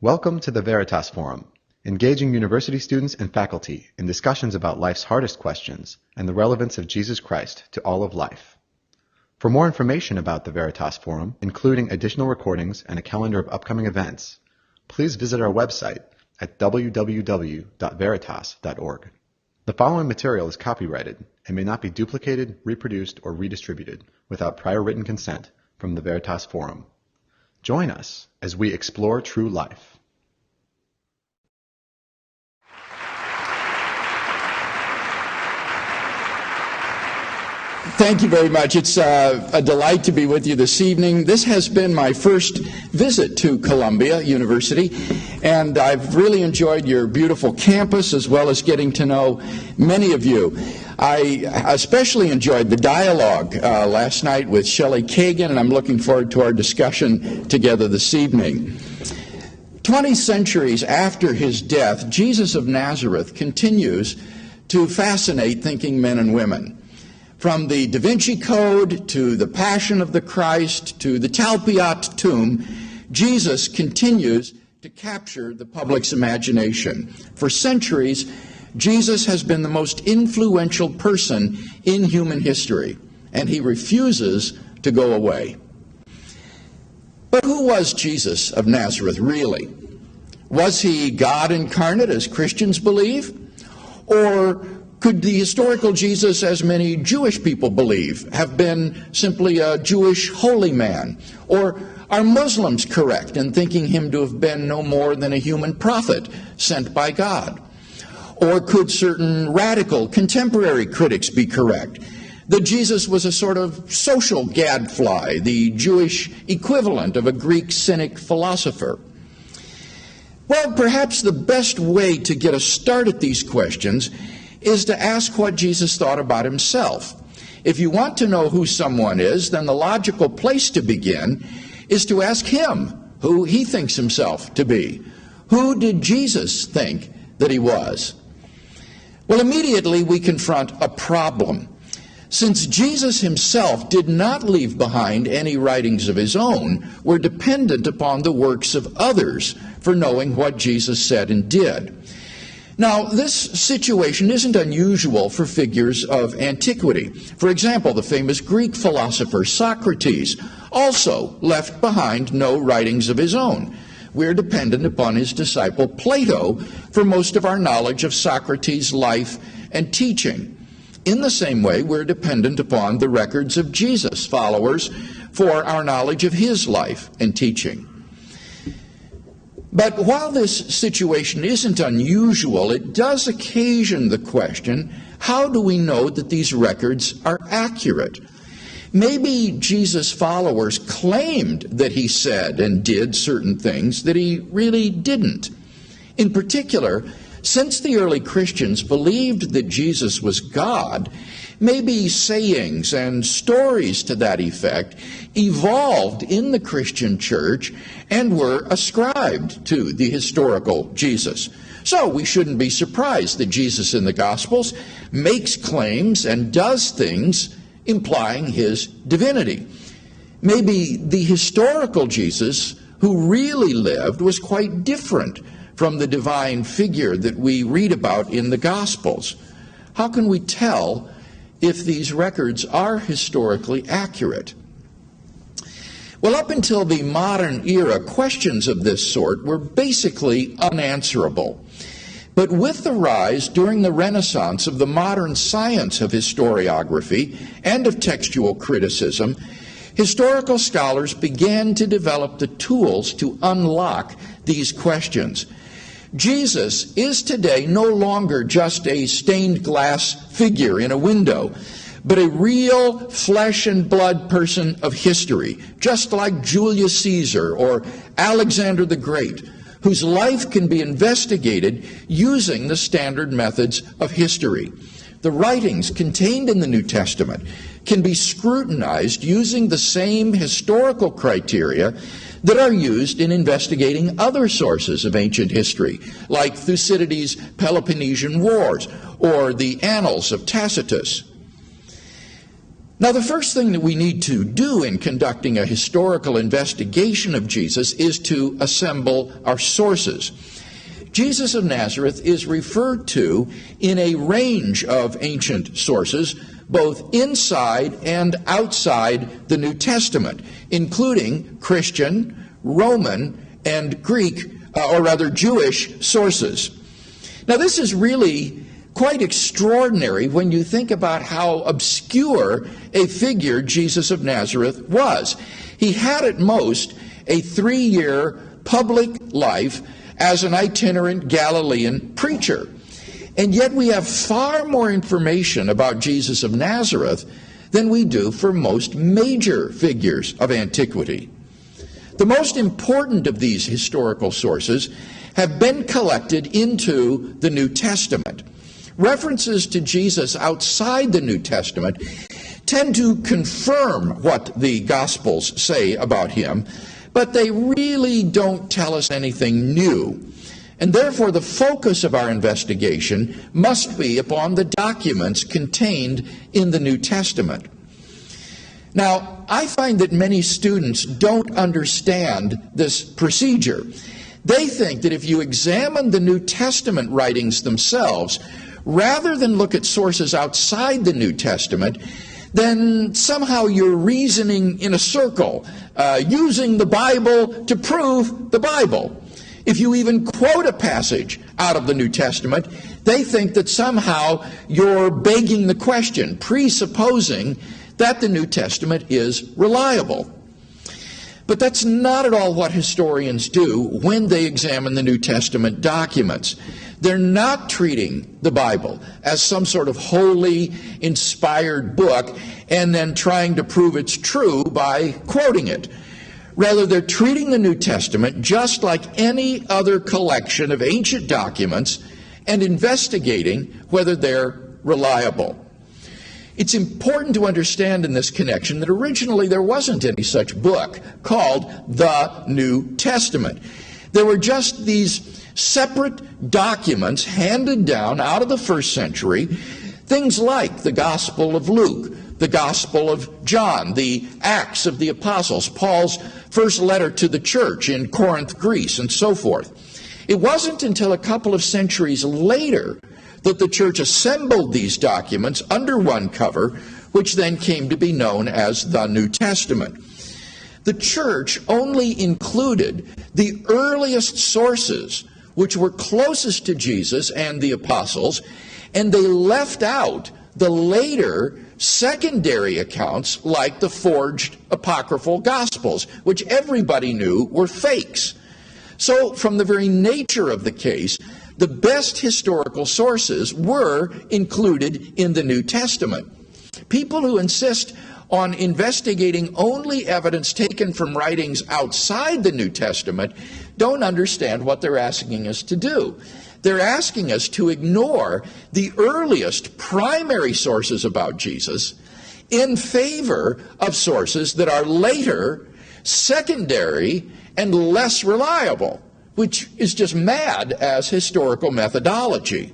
Welcome to the Veritas Forum, engaging university students and faculty in discussions about life's hardest questions and the relevance of Jesus Christ to all of life. For more information about the Veritas Forum, including additional recordings and a calendar of upcoming events, please visit our website at www.veritas.org. The following material is copyrighted and may not be duplicated, reproduced, or redistributed without prior written consent from the Veritas Forum. Join us as we explore true life. Thank you very much. It's a delight to be with you this evening. This has been my first visit to Columbia University, and I've really enjoyed your beautiful campus as well as getting to know many of you. I especially enjoyed the dialogue last night with Shelley Kagan, and I'm looking forward to our discussion together this evening. 20 centuries after his death, Jesus of Nazareth continues to fascinate thinking men and women. From the Da Vinci Code to the Passion of the Christ to the Talpiot tomb, Jesus continues to capture the public's imagination. For centuries, Jesus has been the most influential person in human history, and he refuses to go away. But who was Jesus of Nazareth really? Was he God incarnate, as Christians believe? Or could the historical Jesus, as many Jewish people believe, have been simply a Jewish holy man? Or are Muslims correct in thinking him to have been no more than a human prophet sent by God? Or could certain radical contemporary critics be correct that Jesus was a sort of social gadfly, the Jewish equivalent of a Greek cynic philosopher? Well, perhaps the best way to get a start at these questions is to ask what Jesus thought about himself. If you want to know who someone is, then the logical place to begin is to ask him who he thinks himself to be. Who did Jesus think that he was? Well, immediately we confront a problem. Since Jesus himself did not leave behind any writings of his own, we're dependent upon the works of others for knowing what Jesus said and did. Now, this situation isn't unusual for figures of antiquity. For example, the famous Greek philosopher Socrates also left behind no writings of his own. We're dependent upon his disciple Plato for most of our knowledge of Socrates' life and teaching. In the same way, we're dependent upon the records of Jesus' followers for our knowledge of his life and teaching. But while this situation isn't unusual, it does occasion the question, how do we know that these records are accurate? Maybe Jesus' followers claimed that he said and did certain things that he really didn't. In particular, since the early Christians believed that Jesus was God, maybe sayings and stories to that effect evolved in the Christian church and were ascribed to the historical Jesus. So we shouldn't be surprised that Jesus in the Gospels makes claims and does things implying his divinity. Maybe the historical Jesus who really lived was quite different from the divine figure that we read about in the Gospels. How can we tell if these records are historically accurate? Well, up until the modern era, questions of this sort were basically unanswerable. But with the rise during the Renaissance of the modern science of historiography and of textual criticism, historical scholars began to develop the tools to unlock these questions. Jesus is today no longer just a stained glass figure in a window, but a real flesh and blood person of history, just like Julius Caesar or Alexander the Great, whose life can be investigated using the standard methods of history. The writings contained in the New Testament can be scrutinized using the same historical criteria that are used in investigating other sources of ancient history, like Thucydides' Peloponnesian Wars or the Annals of Tacitus. Now, the first thing that we need to do in conducting a historical investigation of Jesus is to assemble our sources. Jesus of Nazareth is referred to in a range of ancient sources, both inside and outside the New Testament, including Christian, Roman, and Greek, or rather Jewish sources. Now, this is really quite extraordinary when you think about how obscure a figure Jesus of Nazareth was. He had at most a 3-year public life as an itinerant Galilean preacher. And yet we have far more information about Jesus of Nazareth than we do for most major figures of antiquity. The most important of these historical sources have been collected into the New Testament. References to Jesus outside the New Testament tend to confirm what the Gospels say about him, but they really don't tell us anything new. And therefore, the focus of our investigation must be upon the documents contained in the New Testament. Now, I find that many students don't understand this procedure. They think that if you examine the New Testament writings themselves, rather than look at sources outside the New Testament, then somehow you're reasoning in a circle, using the Bible to prove the Bible. If you even quote a passage out of the New Testament, they think that somehow you're begging the question, presupposing that the New Testament is reliable. But that's not at all what historians do when they examine the New Testament documents. They're not treating the Bible as some sort of holy, inspired book and then trying to prove it's true by quoting it. Rather, they're treating the New Testament just like any other collection of ancient documents and investigating whether they're reliable. It's important to understand in this connection that originally there wasn't any such book called the New Testament. There were just these separate documents handed down out of the first century, things like the Gospel of Luke, the Gospel of John, the Acts of the Apostles, Paul's first letter to the church in Corinth, Greece, and so forth. It wasn't until a couple of centuries later that the church assembled these documents under one cover, which then came to be known as the New Testament. The church only included the earliest sources, which were closest to Jesus and the apostles, and they left out the later secondary accounts like the forged apocryphal Gospels, which everybody knew were fakes. So from the very nature of the case, the best historical sources were included in the New Testament. People who insist on investigating only evidence taken from writings outside the New Testament don't understand what they're asking us to do. They're asking us to ignore the earliest primary sources about Jesus in favor of sources that are later, secondary, and less reliable, which is just mad as historical methodology.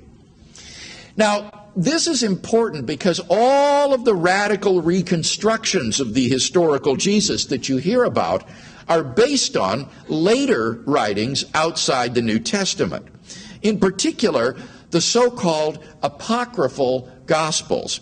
Now, this is important because all of the radical reconstructions of the historical Jesus that you hear about are based on later writings outside the New Testament. In particular, the so-called apocryphal Gospels.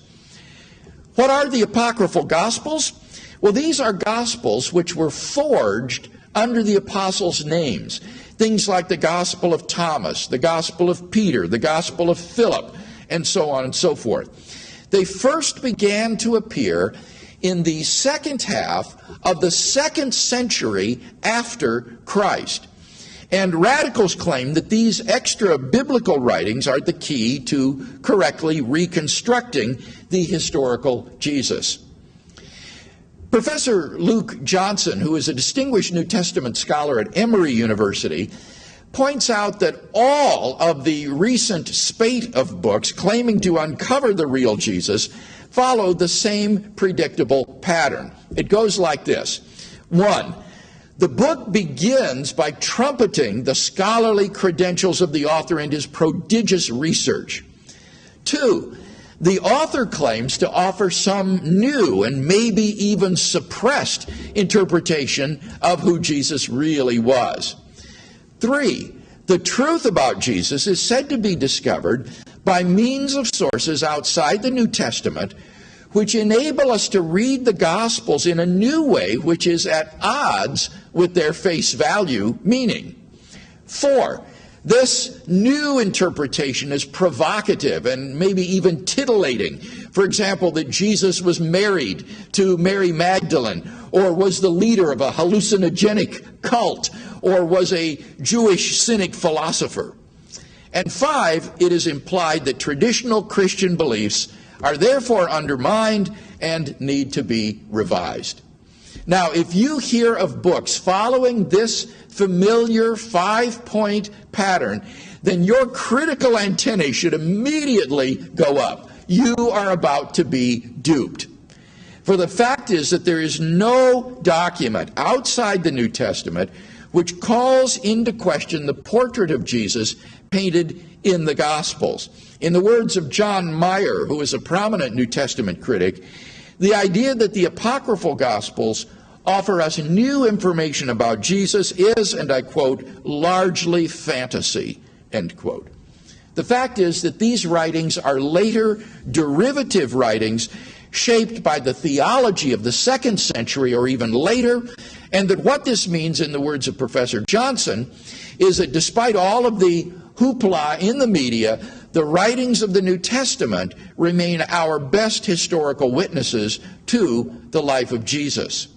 What are the apocryphal Gospels? Well, these are Gospels which were forged under the apostles' names. Things like the Gospel of Thomas, the Gospel of Peter, the Gospel of Philip, and so on and so forth. They first began to appear in the second half of the second century after Christ. And radicals claim that these extra biblical writings are the key to correctly reconstructing the historical Jesus. Professor Luke Johnson, who is a distinguished New Testament scholar at Emory University, points out that all of the recent spate of books claiming to uncover the real Jesus follow the same predictable pattern. It goes like this. 1. The book begins by trumpeting the scholarly credentials of the author and his prodigious research. 2. The author claims to offer some new and maybe even suppressed interpretation of who Jesus really was. 3, the truth about Jesus is said to be discovered by means of sources outside the New Testament, which enable us to read the Gospels in a new way, which is at odds with their face value meaning. 4, this new interpretation is provocative and maybe even titillating. For example, that Jesus was married to Mary Magdalene, or was the leader of a hallucinogenic cult, or was a Jewish cynic philosopher. And 5, it is implied that traditional Christian beliefs are therefore undermined and need to be revised. Now, if you hear of books following this familiar 5-point pattern, then your critical antennae should immediately go up. You are about to be duped. For the fact is that there is no document outside the New Testament which calls into question the portrait of Jesus painted in the Gospels. In the words of John Meyer, who is a prominent New Testament critic, the idea that the apocryphal Gospels offer us new information about Jesus is, and I quote, largely fantasy, end quote. The fact is that these writings are later derivative writings shaped by the theology of the 2nd century or even later, and that what this means, in the words of Professor Johnson, is that despite all of the hoopla in the media, the writings of the New Testament remain our best historical witnesses to the life of Jesus.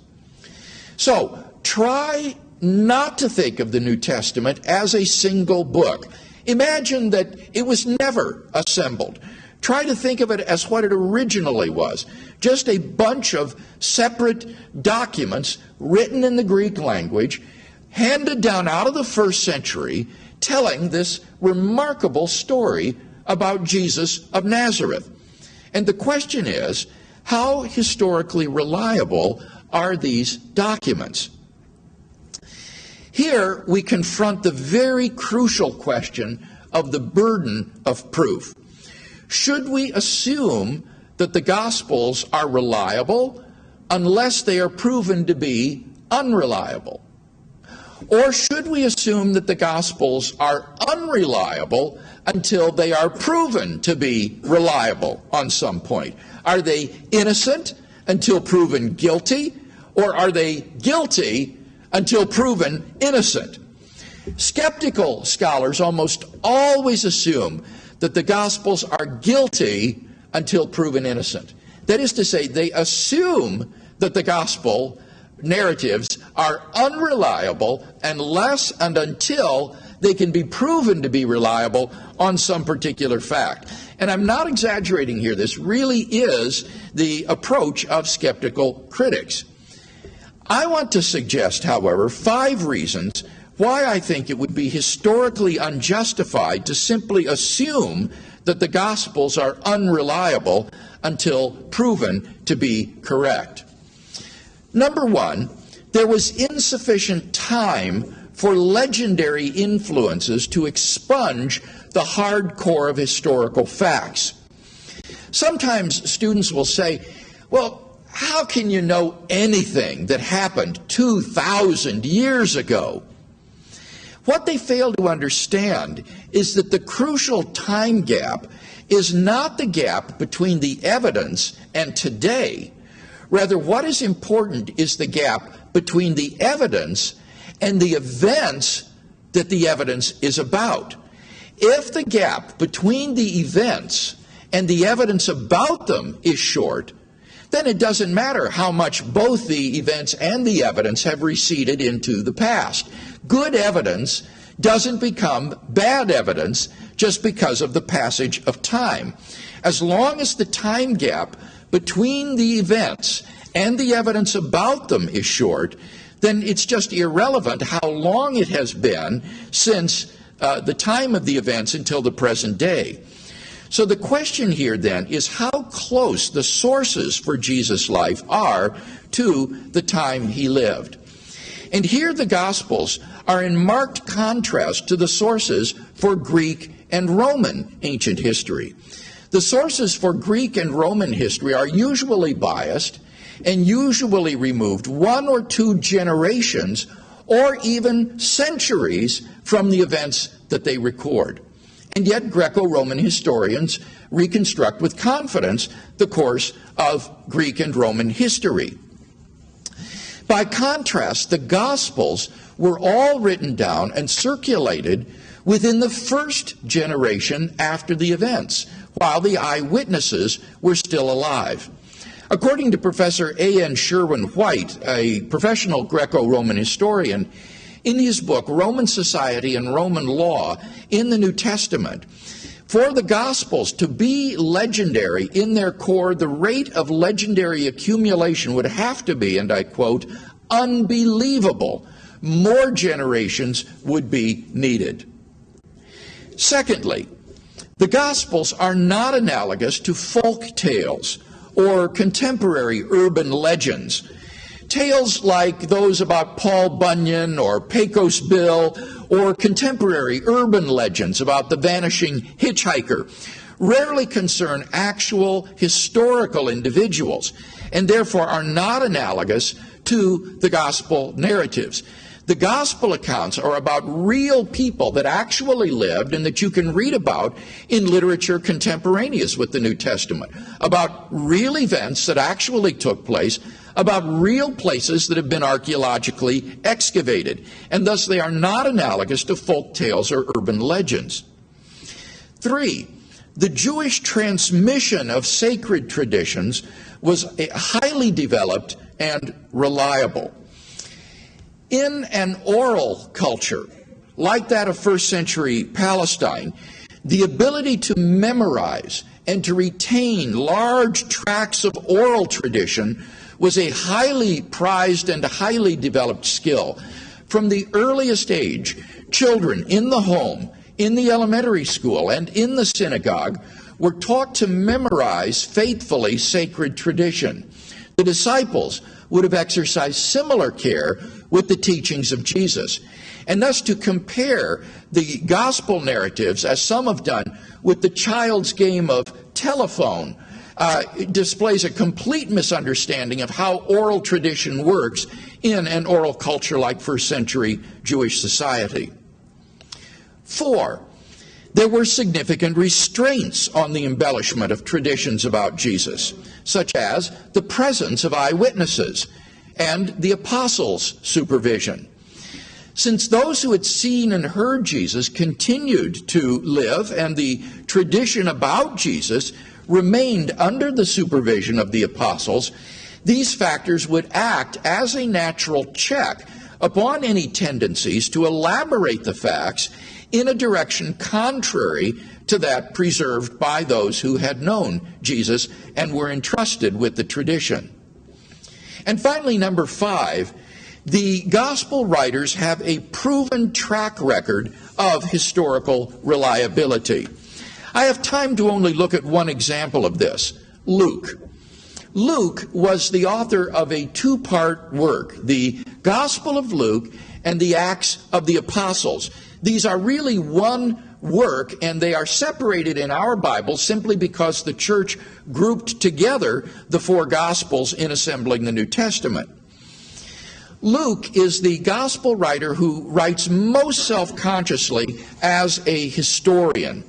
So, try not to think of the New Testament as a single book. Imagine that it was never assembled. Try to think of it as what it originally was, just a bunch of separate documents written in the Greek language, handed down out of the 1st century, telling this remarkable story about Jesus of Nazareth. And the question is, how historically reliable are these documents? Here we confront the very crucial question of the burden of proof. Should we assume that the Gospels are reliable unless they are proven to be unreliable? Or should we assume that the Gospels are unreliable until they are proven to be reliable on some point? Are they innocent until proven guilty, or are they guilty until proven innocent? Skeptical scholars almost always assume that the Gospels are guilty until proven innocent. That is to say, they assume that the Gospel narratives are unreliable unless and until they can be proven to be reliable on some particular fact. And I'm not exaggerating here. This really is the approach of skeptical critics. I want to suggest, however, 5 reasons why I think it would be historically unjustified to simply assume that the Gospels are unreliable until proven to be correct. Number 1, there was insufficient time for legendary influences to expunge the hard core of historical facts. Sometimes students will say, well, how can you know anything that happened 2,000 years ago? What they fail to understand is that the crucial time gap is not the gap between the evidence and today. Rather, what is important is the gap between the evidence and the events that the evidence is about. If the gap between the events and the evidence about them is short, then it doesn't matter how much both the events and the evidence have receded into the past. Good evidence doesn't become bad evidence just because of the passage of time. As long as the time gap between the events and the evidence about them is short, then it's just irrelevant how long it has been since the time of the events until the present day. So the question here then is how close the sources for Jesus' life are to the time he lived. And here the Gospels are in marked contrast to the sources for Greek and Roman ancient history. The sources for Greek and Roman history are usually biased and usually removed 1 or 2 generations or even centuries from the events that they record. And yet Greco-Roman historians reconstruct with confidence the course of Greek and Roman history. By contrast, the Gospels were all written down and circulated within the first generation after the events, while the eyewitnesses were still alive. According to Professor A.N. Sherwin-White, a professional Greco-Roman historian, in his book, Roman Society and Roman Law in the New Testament, for the Gospels to be legendary in their core, the rate of legendary accumulation would have to be, and I quote, unbelievable. More generations would be needed. Secondly, the Gospels are not analogous to folk tales or contemporary urban legends. Tales like those about Paul Bunyan or Pecos Bill or contemporary urban legends about the vanishing hitchhiker rarely concern actual historical individuals and therefore are not analogous to the gospel narratives. The gospel accounts are about real people that actually lived and that you can read about in literature contemporaneous with the New Testament, about real events that actually took place, about real places that have been archaeologically excavated, and thus they are not analogous to folk tales or urban legends. 3, the Jewish transmission of sacred traditions was highly developed and reliable. In an oral culture, like that of first century Palestine, the ability to memorize and to retain large tracts of oral tradition was a highly prized and highly developed skill. From the earliest age, children in the home, in the elementary school, and in the synagogue were taught to memorize faithfully sacred tradition. The disciples would have exercised similar care with the teachings of Jesus, and thus to compare the gospel narratives, as some have done, with the child's game of telephone displays a complete misunderstanding of how oral tradition works in an oral culture like first century Jewish society. 4, there were significant restraints on the embellishment of traditions about Jesus, such as the presence of eyewitnesses and the apostles' supervision. Since those who had seen and heard Jesus continued to live and the tradition about Jesus remained under the supervision of the apostles, these factors would act as a natural check upon any tendencies to elaborate the facts in a direction contrary to that preserved by those who had known Jesus and were entrusted with the tradition. And finally, number 5, the gospel writers have a proven track record of historical reliability. I have time to only look at one example of this, Luke. Luke was the author of a 2-part work, the Gospel of Luke and the Acts of the Apostles. These are really one work, and they are separated in our Bible simply because the church grouped together the 4 Gospels in assembling the New Testament. Luke is the gospel writer who writes most self-consciously as a historian.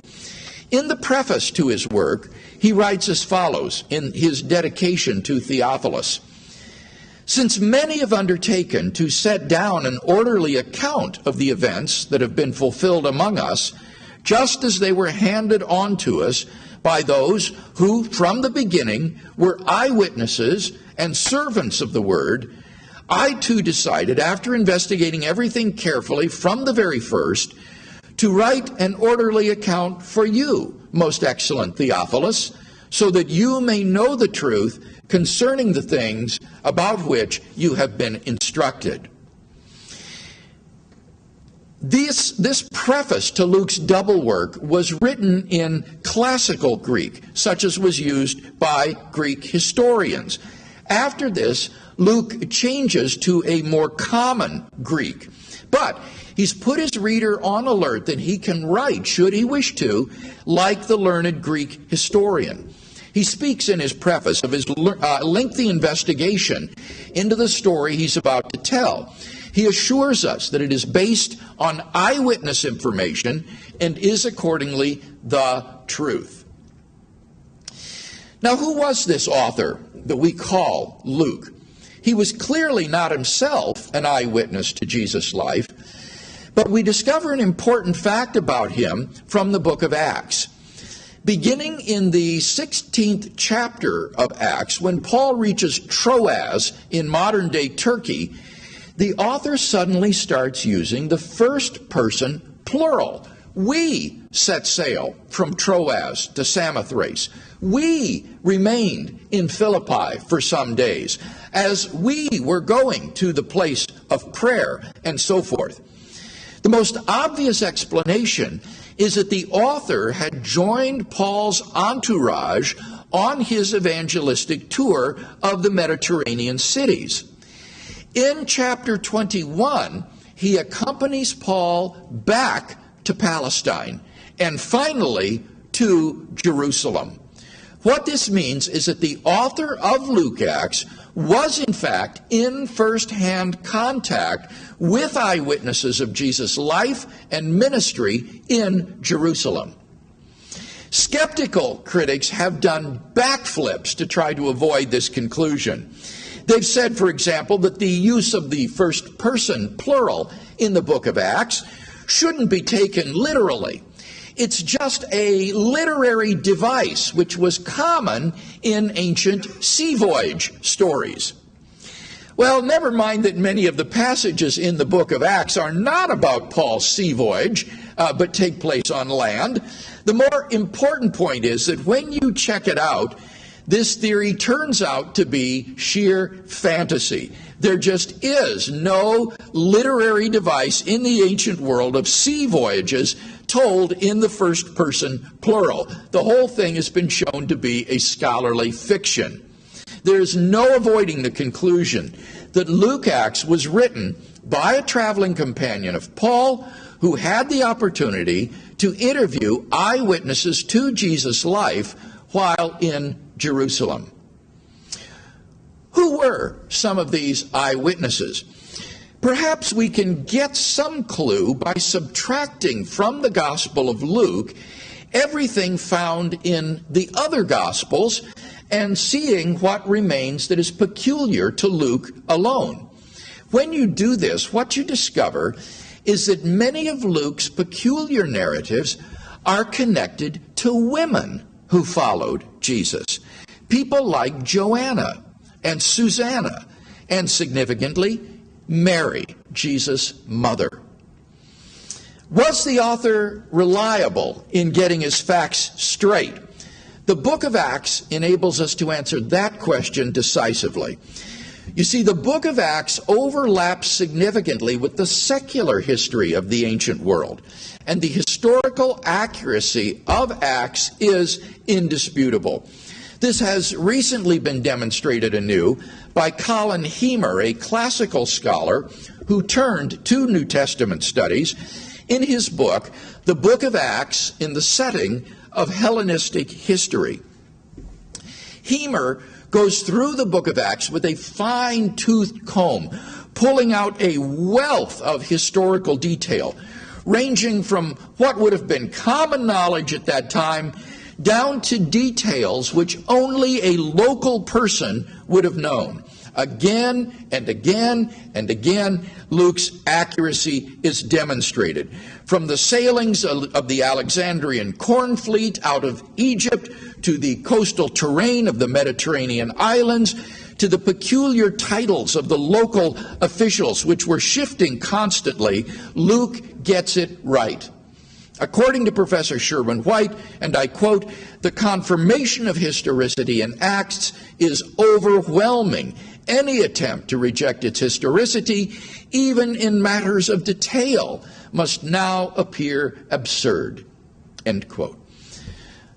In the preface to his work, he writes as follows in his dedication to Theophilus. Since many have undertaken to set down an orderly account of the events that have been fulfilled among us, just as they were handed on to us by those who from the beginning were eyewitnesses and servants of the word, I too decided, after investigating everything carefully from the very first, to write an orderly account for you, most excellent Theophilus, so that you may know the truth concerning the things about which you have been instructed. This preface to Luke's double work was written in classical Greek, such as was used by Greek historians. After this, Luke changes to a more common Greek. But He's put his reader on alert that he can write, should he wish to, like the learned Greek historian. He speaks in his preface of his lengthy investigation into the story he's about to tell. He assures us that it is based on eyewitness information and is accordingly the truth. Now, who was this author that we call Luke? He was clearly not himself an eyewitness to Jesus' life, but we discover an important fact about him from the book of Acts. Beginning in the 16th chapter of Acts, when Paul reaches Troas in modern-day Turkey, the author suddenly starts using the first person plural. We set sail from Troas to Samothrace. We remained in Philippi for some days as we were going to the place of prayer, and so forth. The most obvious explanation is that the author had joined Paul's entourage on his evangelistic tour of the Mediterranean cities. In chapter 21, he accompanies Paul back to Palestine and finally to Jerusalem. What this means is that the author of Luke Acts was in fact in first-hand contact with eyewitnesses of Jesus' life and ministry in Jerusalem. Skeptical critics have done backflips to try to avoid this conclusion. They've said, for example, that the use of the first person plural in the book of Acts shouldn't be taken literally. It's just a literary device which was common in ancient sea voyage stories. Well, never mind that many of the passages in the book of Acts are not about Paul's sea voyage, but take place on land. The more important point is that when you check it out, this theory turns out to be sheer fantasy. There just is no literary device in the ancient world of sea voyages told in the first person plural. The whole thing has been shown to be a scholarly fiction. There is no avoiding the conclusion that Luke Acts was written by a traveling companion of Paul who had the opportunity to interview eyewitnesses to Jesus' life while in Jerusalem. Who were some of these eyewitnesses? Perhaps we can get some clue by subtracting from the Gospel of Luke everything found in the other Gospels and seeing what remains that is peculiar to Luke alone. When you do this, what you discover is that many of Luke's peculiar narratives are connected to women who followed Jesus. People like Joanna and Susanna, and significantly, Mary, Jesus' mother. Was the author reliable in getting his facts straight? The book of Acts enables us to answer that question decisively. You see, the book of Acts overlaps significantly with the secular history of the ancient world, and the historical accuracy of Acts is indisputable. This has recently been demonstrated anew by Colin Hemer, a classical scholar who turned to New Testament studies in his book, The Book of Acts in the Setting of Hellenistic History. Hemer goes through the book of Acts with a fine-toothed comb, pulling out a wealth of historical detail, ranging from what would have been common knowledge at that time down to details which only a local person would have known. Again and again and again, Luke's accuracy is demonstrated. From the sailings of the Alexandrian corn fleet out of Egypt to the coastal terrain of the Mediterranean islands to the peculiar titles of the local officials, which were shifting constantly, Luke gets it right. According to Professor Sherwin White, and I quote, "The confirmation of historicity in Acts is overwhelming. Any attempt to reject its historicity, even in matters of detail, must now appear absurd." End quote.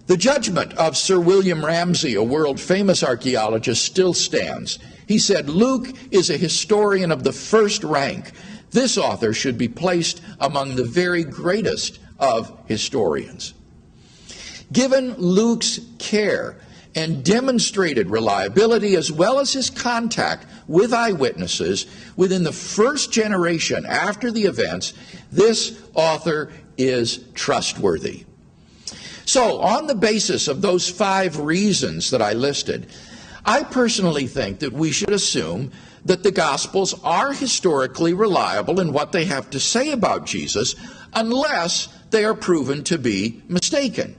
The judgment of Sir William Ramsay, a world-famous archaeologist, still stands. He said, "Luke is a historian of the first rank. This author should be placed among the very greatest of historians. Given Luke's care and demonstrated reliability, as well as his contact with eyewitnesses within the first generation after the events, this author is trustworthy. So, on the basis of those 5 reasons that I listed, I personally think that we should assume that the Gospels are historically reliable in what they have to say about Jesus, unless they are proven to be mistaken.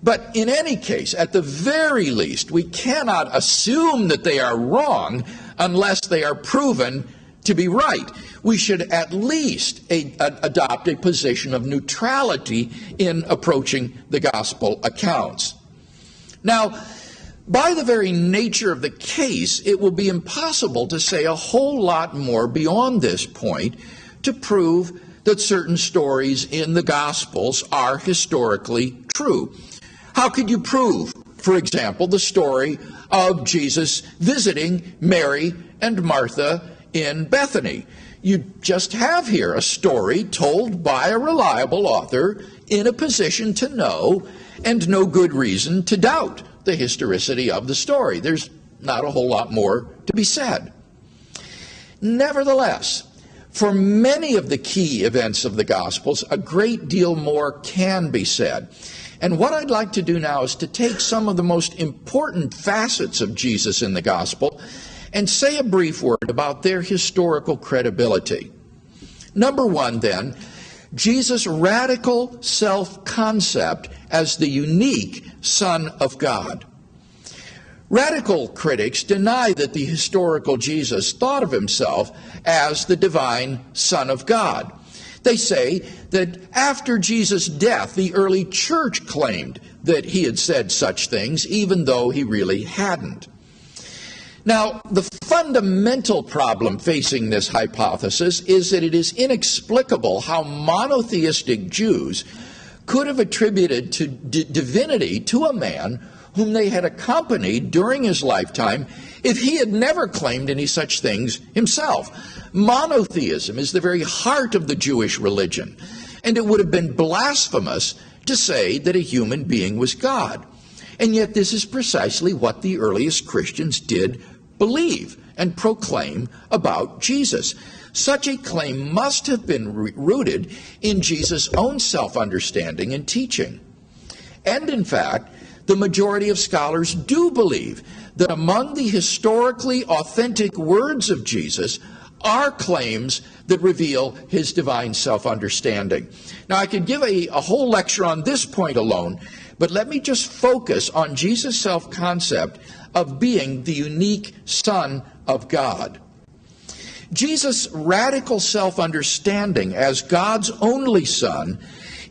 But in any case, at the very least, we cannot assume that they are wrong unless they are proven to be right. We should at least adopt a position of neutrality in approaching the gospel accounts. Now, by the very nature of the case, it will be impossible to say a whole lot more beyond this point to prove that certain stories in the Gospels are historically true. How could you prove, for example, the story of Jesus visiting Mary and Martha in Bethany? You just have here a story told by a reliable author in a position to know and no good reason to doubt the historicity of the story. There's not a whole lot more to be said. Nevertheless, for many of the key events of the Gospels, a great deal more can be said. And what I'd like to do now is to take some of the most important facets of Jesus in the Gospel and say a brief word about their historical credibility. Number 1, then, Jesus' radical self-concept as the unique Son of God. Radical critics deny that the historical Jesus thought of himself as the divine Son of God. They say that after Jesus' death, the early church claimed that he had said such things, even though he really hadn't. Now, the fundamental problem facing this hypothesis is that it is inexplicable how monotheistic Jews could have attributed to divinity to a man whom they had accompanied during his lifetime if he had never claimed any such things himself. Monotheism is the very heart of the Jewish religion, and it would have been blasphemous to say that a human being was God. And yet this is precisely what the earliest Christians did believe and proclaim about Jesus. Such a claim must have been rooted in Jesus' own self-understanding and teaching. And in fact, the majority of scholars do believe that among the historically authentic words of Jesus are claims that reveal his divine self-understanding. Now, I could give a whole lecture on this point alone, but let me just focus on Jesus' self-concept of being the unique Son of God. Jesus' radical self-understanding as God's only Son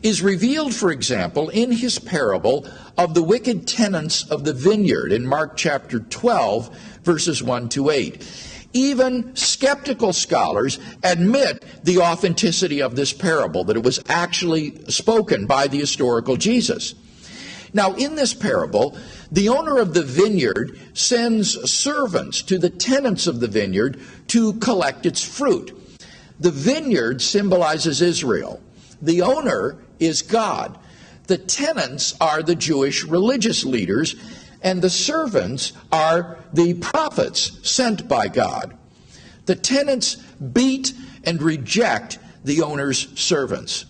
is revealed, for example, in his parable of the wicked tenants of the vineyard in Mark chapter 12, verses 1 to 8. Even skeptical scholars admit the authenticity of this parable, that it was actually spoken by the historical Jesus. Now, in this parable, the owner of the vineyard sends servants to the tenants of the vineyard to collect its fruit. The vineyard symbolizes Israel. The owner is God. The tenants are the Jewish religious leaders, and the servants are the prophets sent by God. The tenants beat and reject the owner's servants.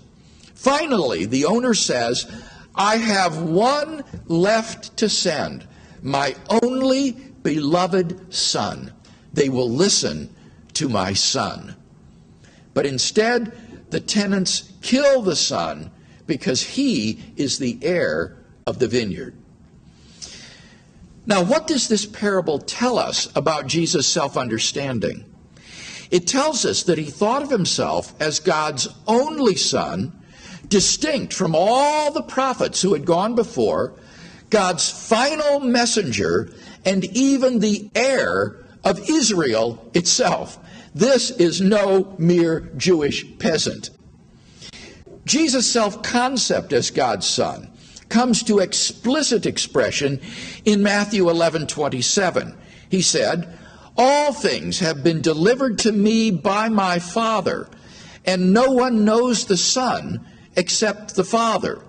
Finally, the owner says, "I have one left to send, my only beloved son. They will listen to my son." But instead, the tenants kill the son because he is the heir of the vineyard. Now, what does this parable tell us about Jesus' self-understanding? It tells us that he thought of himself as God's only Son, distinct from all the prophets who had gone before, God's final messenger, and even the heir of Israel itself. This is no mere Jewish peasant. Jesus' self-concept as God's Son comes to explicit expression in Matthew 11:27. He said, all things have been delivered to me by my Father, and no one knows the Son except the Father,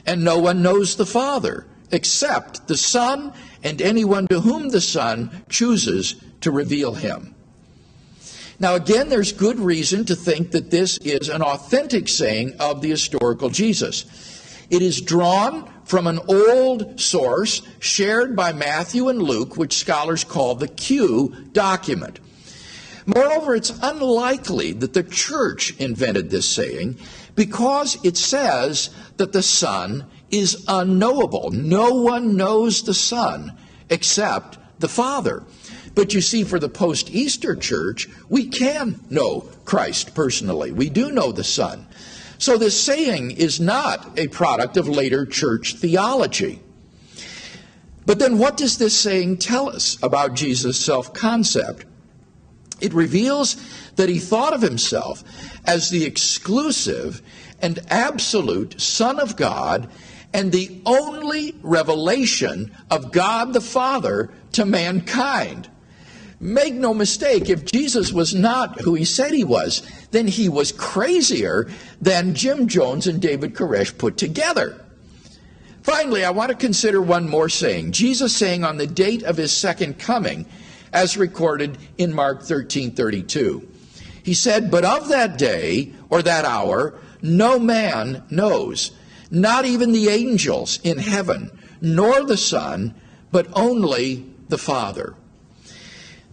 and no one knows the Father except the Son and anyone to whom the Son chooses to reveal him. Now again, there's good reason to think that this is an authentic saying of the historical Jesus. It is drawn from an old source shared by Matthew and Luke, which scholars call the Q document. Moreover, it's unlikely that the church invented this saying because it says that the Son is unknowable. No one knows the Son except the Father. But you see, for the post-Easter church, we can know Christ personally. We do know the Son. So this saying is not a product of later church theology. But then what does this saying tell us about Jesus' self-concept? It reveals that he thought of himself as the exclusive and absolute Son of God and the only revelation of God the Father to mankind. Make no mistake, if Jesus was not who he said he was, then he was crazier than Jim Jones and David Koresh put together. Finally, I want to consider one more saying. Jesus saying on the date of his second coming, as recorded in Mark 13:32. He said, "But of that day or that hour no man knows, not even the angels in heaven, nor the Son, but only the Father."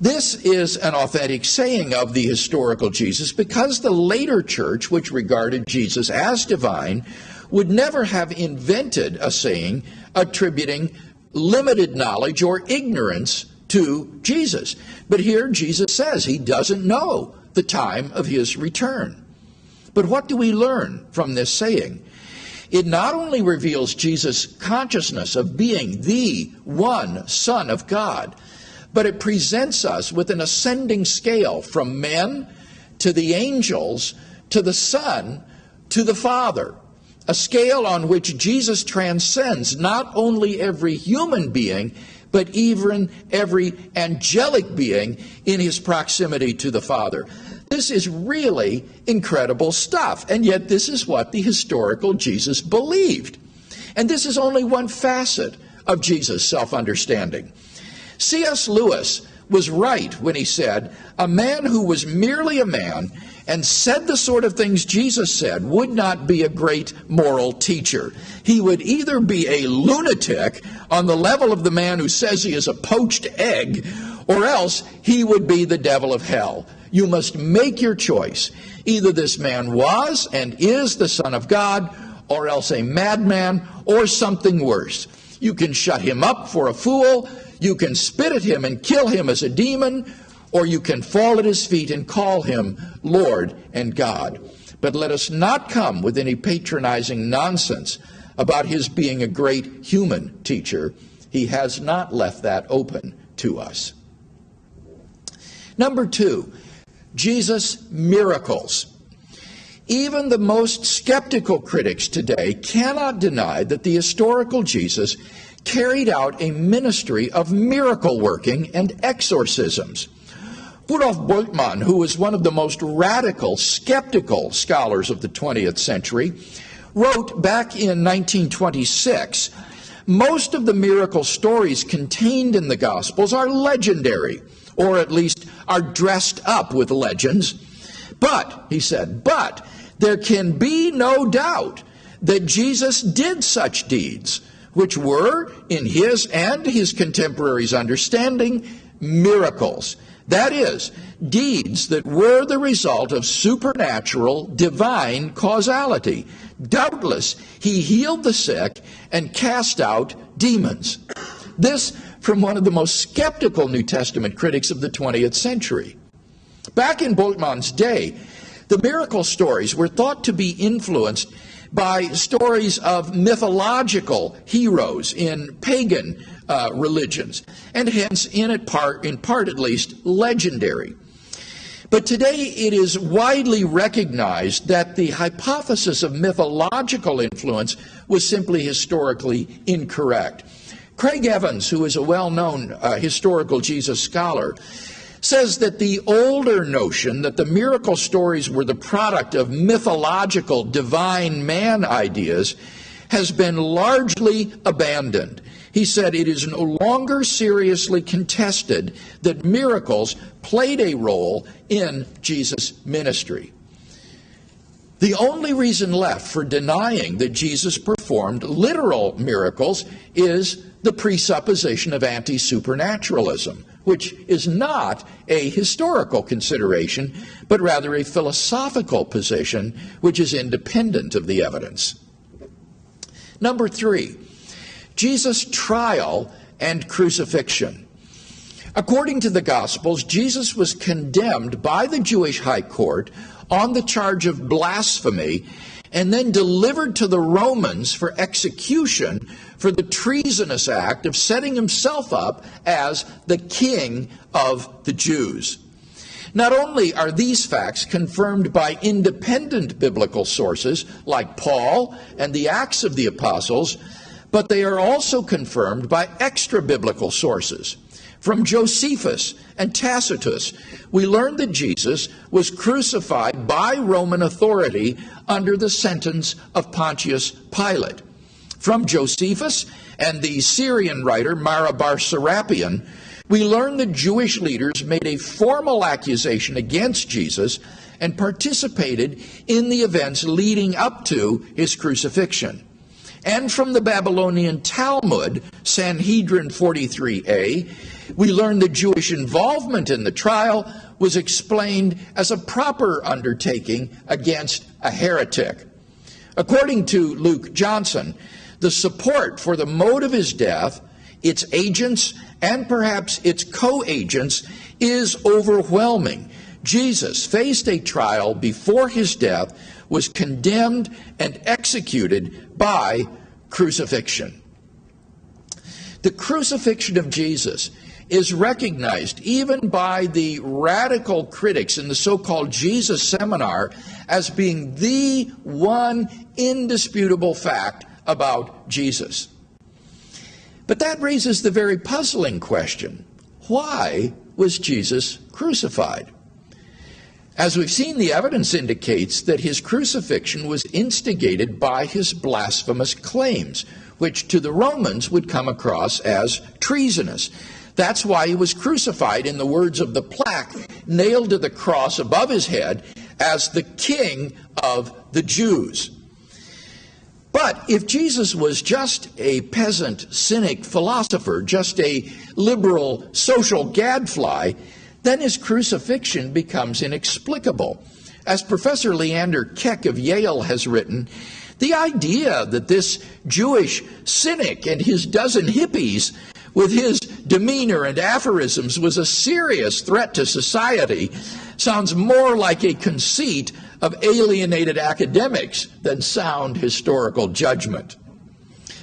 This is an authentic saying of the historical Jesus because the later church, which regarded Jesus as divine, would never have invented a saying attributing limited knowledge or ignorance to Jesus. But here Jesus says he doesn't know the time of his return. But what do we learn from this saying? It not only reveals Jesus' consciousness of being the one Son of God, but it presents us with an ascending scale from men to the angels to the Son to the Father, a scale on which Jesus transcends not only every human being, but even every angelic being in his proximity to the Father. This is really incredible stuff, and yet this is what the historical Jesus believed. And this is only one facet of Jesus' self-understanding. C.S. Lewis was right when he said, "A man who was merely a man and said the sort of things Jesus said would not be a great moral teacher. He would either be a lunatic on the level of the man who says he is a poached egg, or else he would be the devil of hell. You must make your choice. Either this man was and is the Son of God, or else a madman, or something worse. You can shut him up for a fool, you can spit at him and kill him as a demon, or you can fall at his feet and call him Lord and God. But let us not come with any patronizing nonsense about his being a great human teacher. He has not left that open to us." Number two, Jesus' miracles. Even the most skeptical critics today cannot deny that the historical Jesus carried out a ministry of miracle working and exorcisms. Rudolf Bultmann, who was one of the most radical, skeptical scholars of the 20th century, wrote back in 1926, "Most of the miracle stories contained in the Gospels are legendary, or at least are dressed up with legends. But," he said, "but there can be no doubt that Jesus did such deeds, which were, in his and his contemporaries' understanding, miracles. That is, deeds that were the result of supernatural, divine causality. Doubtless, he healed the sick and cast out demons." This from one of the most skeptical New Testament critics of the 20th century. Back in Bultmann's day, the miracle stories were thought to be influenced by stories of mythological heroes in pagan religions, and hence in part at least legendary. But today it is widely recognized that the hypothesis of mythological influence was simply historically incorrect. Craig Evans, who is a well-known historical Jesus scholar, says that the older notion that the miracle stories were the product of mythological divine man ideas has been largely abandoned. He said it is no longer seriously contested that miracles played a role in Jesus' ministry. The only reason left for denying that Jesus performed literal miracles is the presupposition of anti-supernaturalism, which is not a historical consideration, but rather a philosophical position which is independent of the evidence. Number 3, Jesus' trial and crucifixion. According to the Gospels, Jesus was condemned by the Jewish high court on the charge of blasphemy and then delivered to the Romans for execution for the treasonous act of setting himself up as the king of the Jews. Not only are these facts confirmed by independent biblical sources like Paul and the Acts of the Apostles, but they are also confirmed by extra-biblical sources. From Josephus and Tacitus, we learn that Jesus was crucified by Roman authority under the sentence of Pontius Pilate. From Josephus and the Syrian writer Marabar Serapion, we learn that Jewish leaders made a formal accusation against Jesus and participated in the events leading up to his crucifixion. And from the Babylonian Talmud, Sanhedrin 43a, we learn that Jewish involvement in the trial was explained as a proper undertaking against a heretic. According to Luke Johnson, the support for the mode of his death, its agents, and perhaps its co-agents is overwhelming. Jesus faced a trial before his death, was condemned and executed by crucifixion. The crucifixion of Jesus is recognized even by the radical critics in the so-called Jesus Seminar as being the one indisputable fact about Jesus. But that raises the very puzzling question: why was Jesus crucified? As we've seen, the evidence indicates that his crucifixion was instigated by his blasphemous claims, which to the Romans would come across as treasonous. That's why he was crucified, in the words of the plaque nailed to the cross above his head, as the King of the Jews. But if Jesus was just a peasant, cynic philosopher, just a liberal social gadfly, then his crucifixion becomes inexplicable. As Professor Leander Keck of Yale has written, the idea that this Jewish cynic and his dozen hippies with his demeanor and aphorisms was a serious threat to society sounds more like a conceit of alienated academics than sound historical judgment.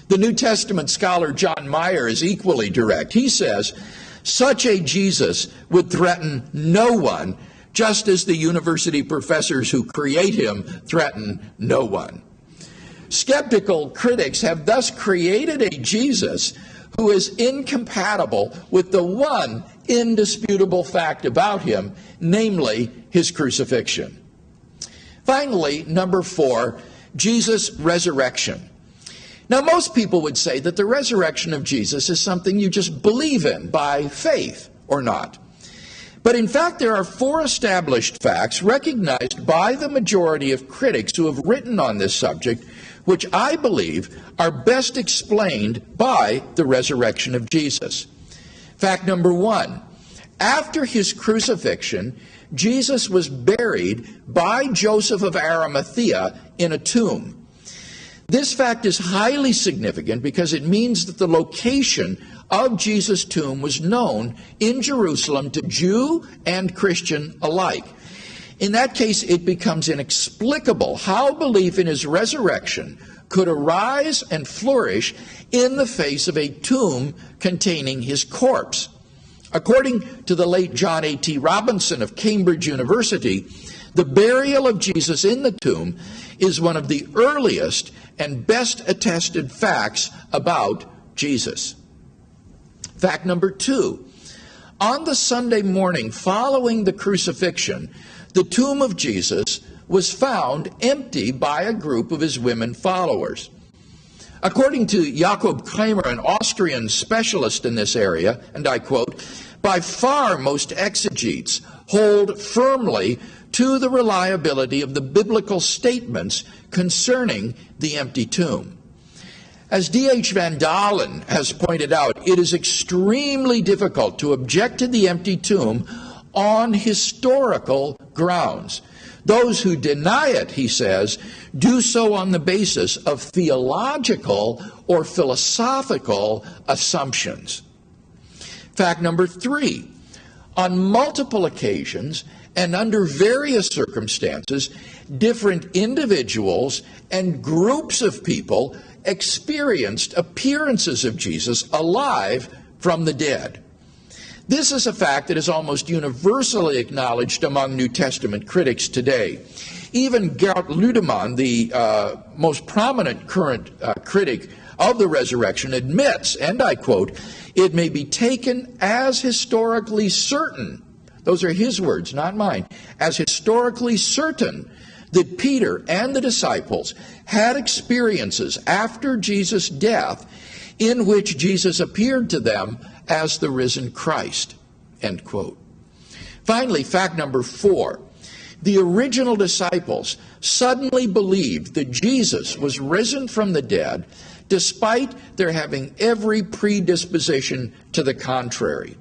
The New Testament scholar John Meyer is equally direct. He says, such a Jesus would threaten no one, just as the university professors who create him threaten no one. Skeptical critics have thus created a Jesus who is incompatible with the one indisputable fact about him, namely his crucifixion. Finally, number 4, Jesus' resurrection. Now, most people would say that the resurrection of Jesus is something you just believe in by faith or not. But in fact, there are 4 established facts recognized by the majority of critics who have written on this subject, which I believe are best explained by the resurrection of Jesus. Fact number 1, after his crucifixion, Jesus was buried by Joseph of Arimathea in a tomb. This fact is highly significant because it means that the location of Jesus' tomb was known in Jerusalem to Jew and Christian alike. In that case, it becomes inexplicable how belief in his resurrection could arise and flourish in the face of a tomb containing his corpse. According to the late John A.T. Robinson of Cambridge University, the burial of Jesus in the tomb is one of the earliest and best attested facts about Jesus. Fact number 2, On the Sunday morning following the crucifixion, the tomb of Jesus was found empty by a group of his women followers. According to Jakob Kramer, an Austrian specialist in this area, and I quote, "By far most exegetes hold firmly to the reliability of the biblical statements concerning the empty tomb." As D.H. Van Dalen has pointed out, it is extremely difficult to object to the empty tomb on historical grounds. Those who deny it, he says, do so on the basis of theological or philosophical assumptions. Fact number 3, on multiple occasions and under various circumstances, different individuals and groups of people experienced appearances of Jesus alive from the dead. This is a fact that is almost universally acknowledged among New Testament critics today. Even Gert Ludemann, the most prominent current critic of the resurrection, admits, and I quote, "It may be taken as historically certain," those are his words, not mine, "as historically certain that Peter and the disciples had experiences after Jesus' death in which Jesus appeared to them as the risen Christ," end quote. Finally, fact number 4, the original disciples suddenly believed that Jesus was risen from the dead despite their having every predisposition to the contrary.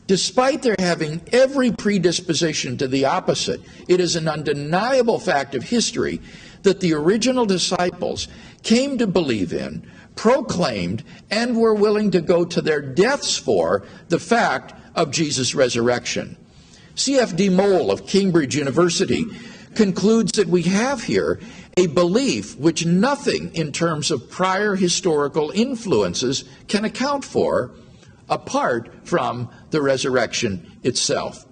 Despite their having every predisposition to the opposite, it is an undeniable fact of history that the original disciples came to believe in, proclaimed, and were willing to go to their deaths for the fact of Jesus' resurrection. C.F.D. Moll of Cambridge University concludes that we have here a belief which nothing in terms of prior historical influences can account for, apart from the resurrection itself.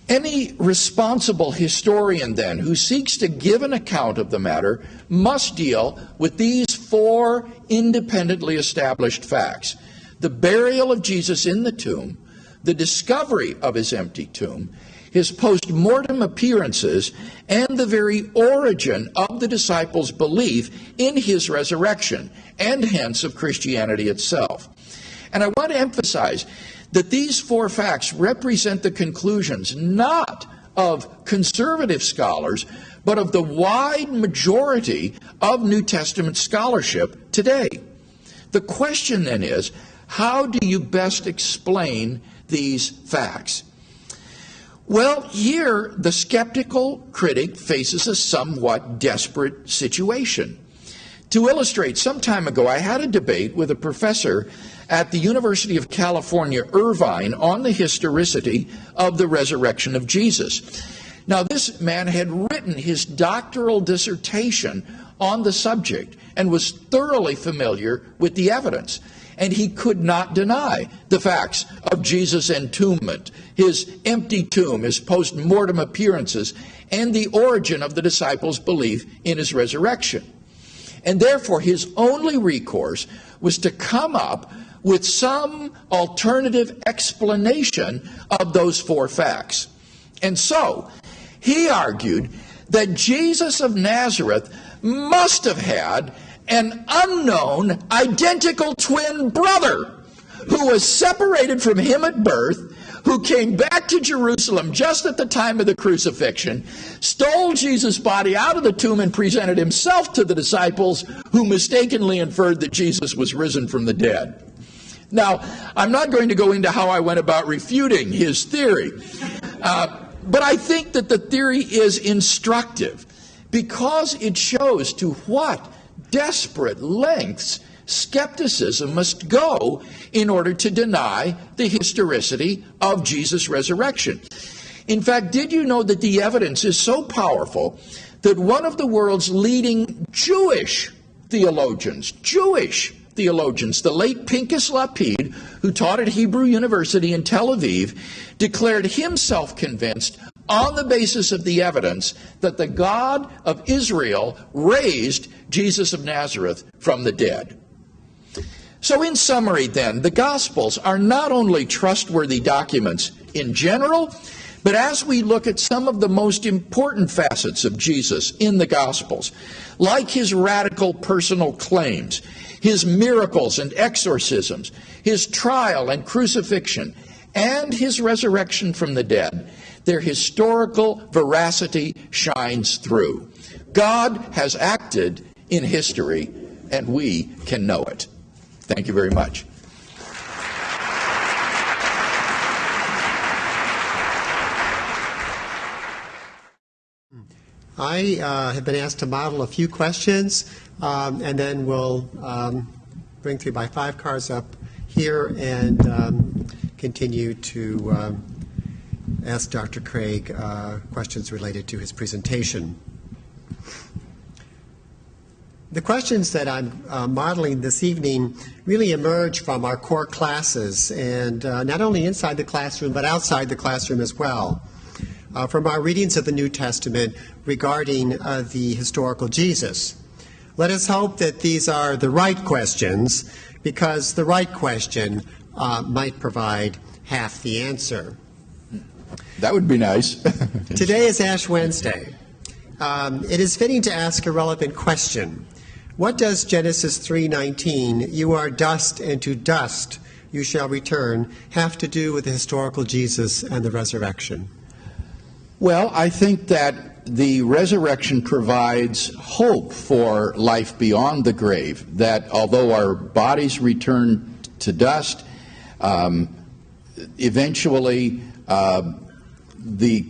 Any responsible historian, then, who seeks to give an account of the matter must deal with these 4 independently established facts: the burial of Jesus in the tomb, the discovery of his empty tomb, his post-mortem appearances, and the very origin of the disciples' belief in his resurrection, and hence of Christianity itself. And I want to emphasize that these 4 facts represent the conclusions not of conservative scholars, but of the wide majority of New Testament scholarship today. The question then is, how do you best explain these facts? Well, here the skeptical critic faces a somewhat desperate situation. To illustrate, some time ago I had a debate with a professor at the University of California, Irvine, on the historicity of the resurrection of Jesus. Now, this man had written his doctoral dissertation on the subject and was thoroughly familiar with the evidence, and he could not deny the facts of Jesus' entombment, his empty tomb, his post-mortem appearances, and the origin of the disciples' belief in his resurrection. And therefore, his only recourse was to come up with some alternative explanation of those 4 facts. And so, he argued that Jesus of Nazareth must have had an unknown identical twin brother who was separated from him at birth, who came back to Jerusalem just at the time of the crucifixion, stole Jesus' body out of the tomb and presented himself to the disciples, who mistakenly inferred that Jesus was risen from the dead. Now, I'm not going to go into how I went about refuting his theory, but I think that the theory is instructive because it shows to what desperate lengths skepticism must go in order to deny the historicity of Jesus' resurrection. In fact, did you know that the evidence is so powerful that one of the world's leading Jewish theologians, the late Pinchas Lapid, who taught at Hebrew University in Tel Aviv, declared himself convinced on the basis of the evidence that the God of Israel raised Jesus of Nazareth from the dead. So in summary then, the Gospels are not only trustworthy documents in general, but as we look at some of the most important facets of Jesus in the Gospels, like his radical personal claims, his miracles and exorcisms, his trial and crucifixion, and his resurrection from the dead, their historical veracity shines through. God has acted in history, and we can know it. Thank you very much. I have been asked to model a few questions, and then we'll bring 3x5 cards up here and continue to ask Dr. Craig questions related to his presentation. The questions that I'm modeling this evening really emerge from our core classes, and not only inside the classroom but outside the classroom as well. From our readings of the New Testament regarding the historical Jesus. Let us hope that these are the right questions, because the right question might provide half the answer. That would be nice. Today is Ash Wednesday. It is fitting to ask a relevant question. What does Genesis 3:19, "You are dust, and to dust you shall return," have to do with the historical Jesus and the resurrection? Well, I think that the resurrection provides hope for life beyond the grave, that although our bodies return to dust, eventually the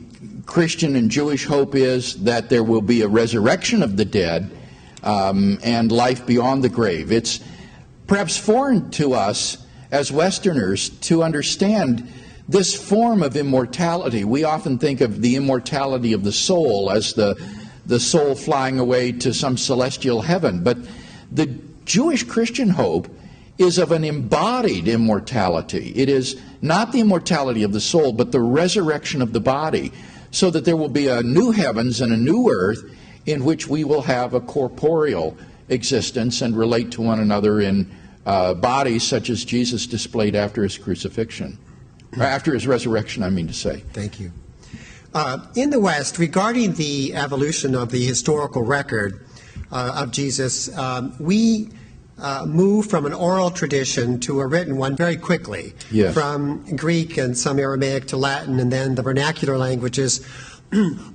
Christian and Jewish hope is that there will be a resurrection of the dead and life beyond the grave. It's perhaps foreign to us as Westerners to understand this form of immortality. We often think of the immortality of the soul as the soul flying away to some celestial heaven. But the Jewish Christian hope is of an embodied immortality. It is not the immortality of the soul, but the resurrection of the body, so that there will be a new heavens and a new earth in which we will have a corporeal existence and relate to one another in bodies such as Jesus displayed after his crucifixion. After his resurrection, I mean to say. Thank you. In the West, regarding the evolution of the historical record of Jesus, we move from an oral tradition to a written one very quickly. Yes. From Greek and some Aramaic to Latin and then the vernacular languages.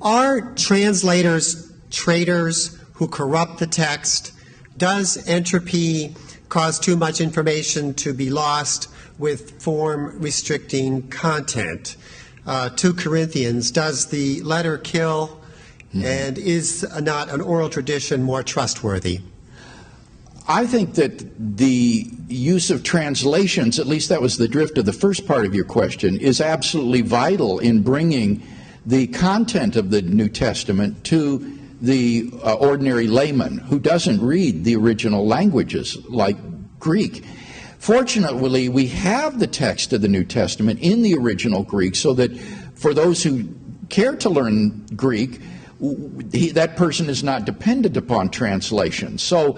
Are translators traitors who corrupt the text? Does entropy cause too much information to be lost with form-restricting content? 2 Corinthians, does the letter kill? And is not an oral tradition more trustworthy? I think that the use of translations, at least that was the drift of the first part of your question, is absolutely vital in bringing the content of the New Testament to the ordinary layman who doesn't read the original languages like Greek. Fortunately, we have the text of the New Testament in the original Greek, so that for those who care to learn Greek, that person is not dependent upon translation. So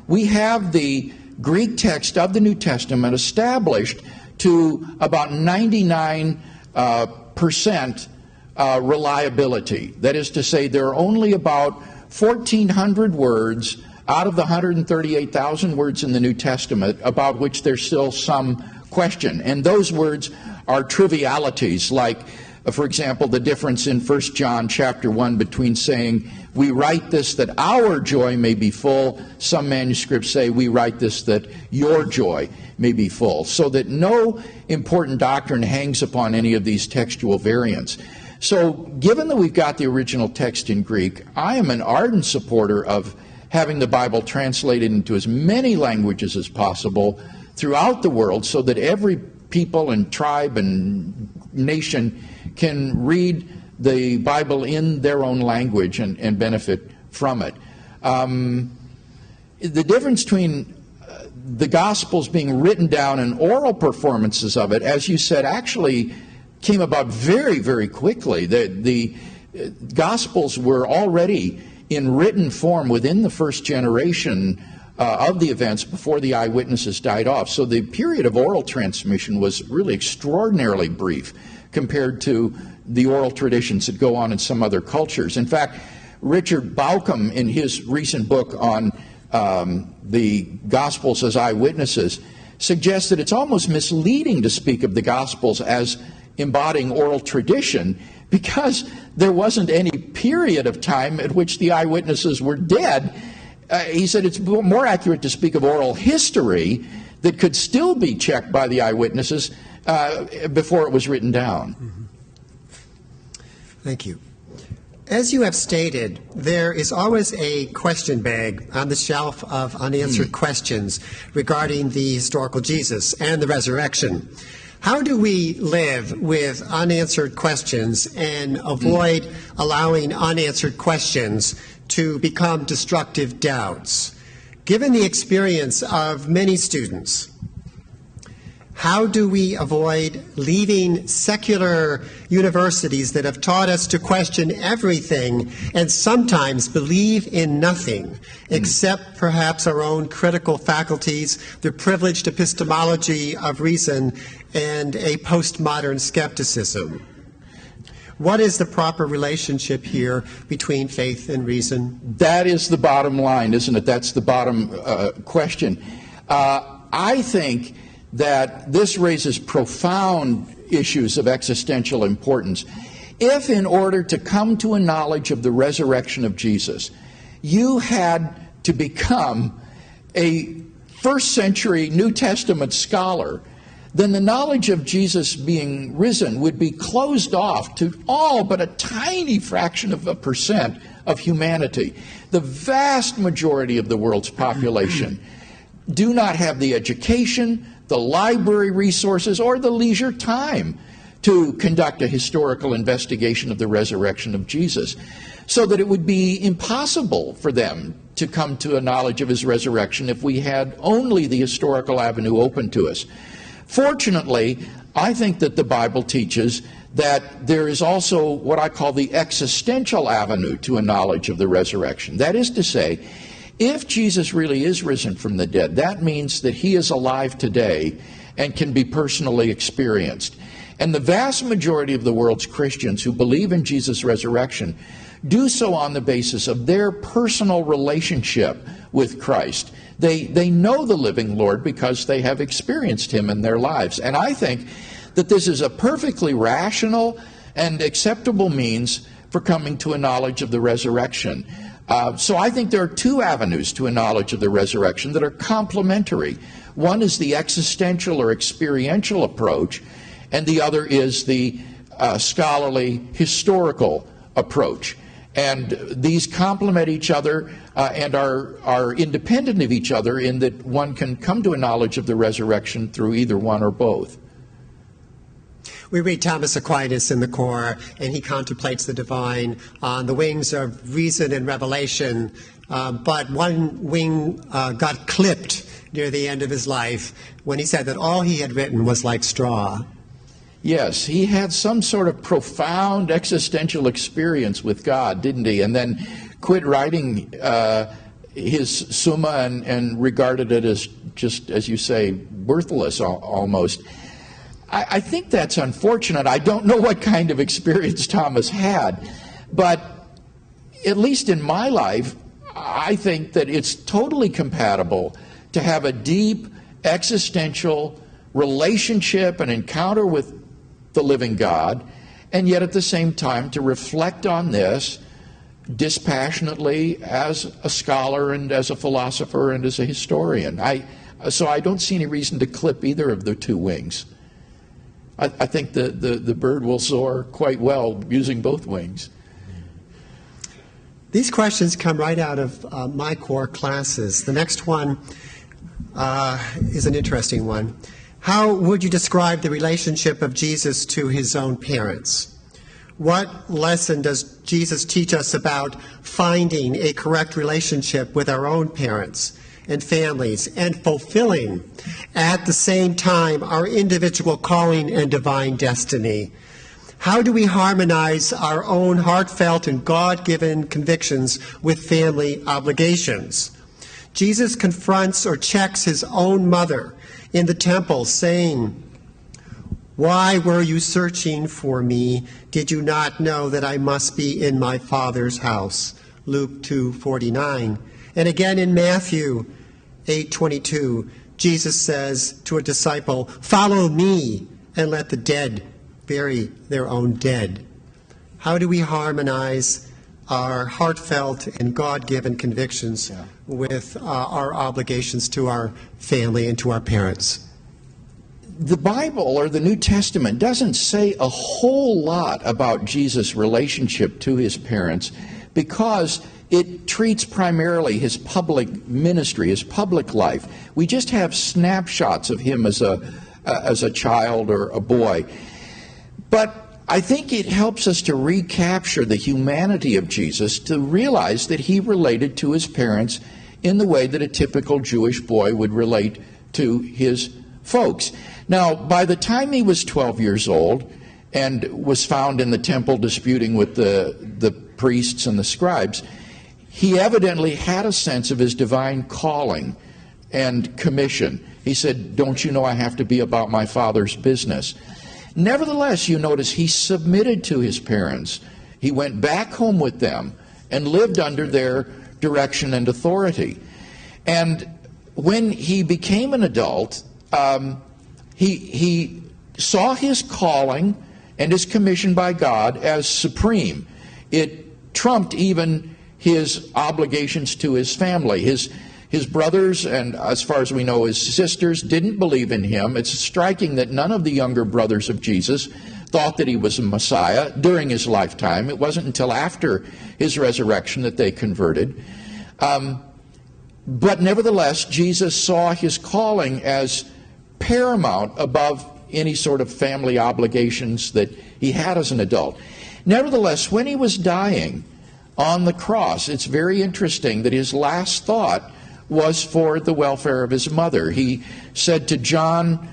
we have the Greek text of the New Testament established to about 99% reliability. That is to say, there are only about 1,400 words out of the 138,000 words in the New Testament about which there's still some question. And those words are trivialities, like, for example, the difference in 1 John chapter 1 between saying, "We write this that our joy may be full." Some manuscripts say, "We write this that your joy may be full," so that no important doctrine hangs upon any of these textual variants. So given that we've got the original text in Greek, I am an ardent supporter of having the Bible translated into as many languages as possible throughout the world, so that every people and tribe and nation can read the Bible in their own language and benefit from it. The difference between the Gospels being written down and oral performances of it, as you said, actually came about very, very quickly. The Gospels were already in written form within the first generation of the events before the eyewitnesses died off. So the period of oral transmission was really extraordinarily brief compared to the oral traditions that go on in some other cultures. In fact, Richard Bauckham, in his recent book on the Gospels as eyewitnesses, suggests that it's almost misleading to speak of the Gospels as embodying oral tradition because there wasn't any period of time at which the eyewitnesses were dead. He said it's more accurate to speak of oral history that could still be checked by the eyewitnesses before it was written down. Mm-hmm. Thank you. As you have stated, there is always a question bag on the shelf of unanswered questions regarding the historical Jesus and the resurrection. How do we live with unanswered questions and avoid allowing unanswered questions to become destructive doubts? Given the experience of many students, how do we avoid leaving secular universities that have taught us to question everything and sometimes believe in nothing except perhaps our own critical faculties, the privileged epistemology of reason, and a postmodern skepticism? What is the proper relationship here between faith and reason? That is the bottom line, isn't it? That's the bottom question. I think that this raises profound issues of existential importance. If in order to come to a knowledge of the resurrection of Jesus, you had to become a first century New Testament scholar, then the knowledge of Jesus being risen would be closed off to all but a tiny fraction of a percent of humanity. The vast majority of the world's population do not have the education, the library resources, or the leisure time to conduct a historical investigation of the resurrection of Jesus, so that it would be impossible for them to come to a knowledge of his resurrection if we had only the historical avenue open to us. Fortunately, I think that the Bible teaches that there is also what I call the existential avenue to a knowledge of the resurrection. That is to say, if Jesus really is risen from the dead, that means that he is alive today and can be personally experienced. And the vast majority of the world's Christians who believe in Jesus' resurrection do so on the basis of their personal relationship with Christ. They know the living Lord because they have experienced him in their lives. And I think that this is a perfectly rational and acceptable means for coming to a knowledge of the resurrection. So I think there are two avenues to a knowledge of the resurrection that are complementary. One is the existential or experiential approach, and the other is the scholarly historical approach. And these complement each other and are independent of each other in that one can come to a knowledge of the resurrection through either one or both. We read Thomas Aquinas in the Core, and he contemplates the divine on the wings of reason and revelation, but one wing got clipped near the end of his life when he said that all he had written was like straw. Yes, he had some sort of profound existential experience with God, didn't he? And then quit writing his Summa and regarded it as just, as you say, worthless almost. I think that's unfortunate. I don't know what kind of experience Thomas had, but at least in my life, I think that it's totally compatible to have a deep existential relationship and encounter with the living God, and yet at the same time to reflect on this dispassionately as a scholar and as a philosopher and as a historian. So I don't see any reason to clip either of the two wings. I think the bird will soar quite well using both wings. These questions come right out of my core classes. The next one is an interesting one. How would you describe the relationship of Jesus to his own parents? What lesson does Jesus teach us about finding a correct relationship with our own parents and families and fulfilling at the same time our individual calling and divine destiny? How do we harmonize our own heartfelt and God-given convictions with family obligations? Jesus confronts or checks his own mother in the temple, saying, "Why were you searching for me? Did you not know that I must be in my Father's house?" Luke 2:49. And again in Matthew 8:22, Jesus says to a disciple, "Follow me and let the dead bury their own dead." How do we harmonize our heartfelt and God-given convictions with our obligations to our family and to our parents? The Bible or the New Testament doesn't say a whole lot about Jesus' relationship to his parents because it treats primarily his public ministry, his public life. We just have snapshots of him as a child or a boy. But I think it helps us to recapture the humanity of Jesus, to realize that he related to his parents in the way that a typical Jewish boy would relate to his folks. Now, by the time he was 12 years old and was found in the temple disputing with the priests and the scribes, he evidently had a sense of his divine calling and commission. He said, "Don't you know I have to be about my Father's business?" Nevertheless, you notice he submitted to his parents. He went back home with them and lived under their direction and authority. And when he became an adult, he saw his calling and his commission by God as supreme. It trumped even his obligations to his family. His brothers, and as far as we know, his sisters, didn't believe in him. It's striking that none of the younger brothers of Jesus thought that he was a Messiah during his lifetime. It wasn't until after his resurrection that they converted. But nevertheless, Jesus saw his calling as paramount above any sort of family obligations that he had as an adult. Nevertheless, when he was dying on the cross, it's very interesting that his last thought was for the welfare of his mother. He said to John,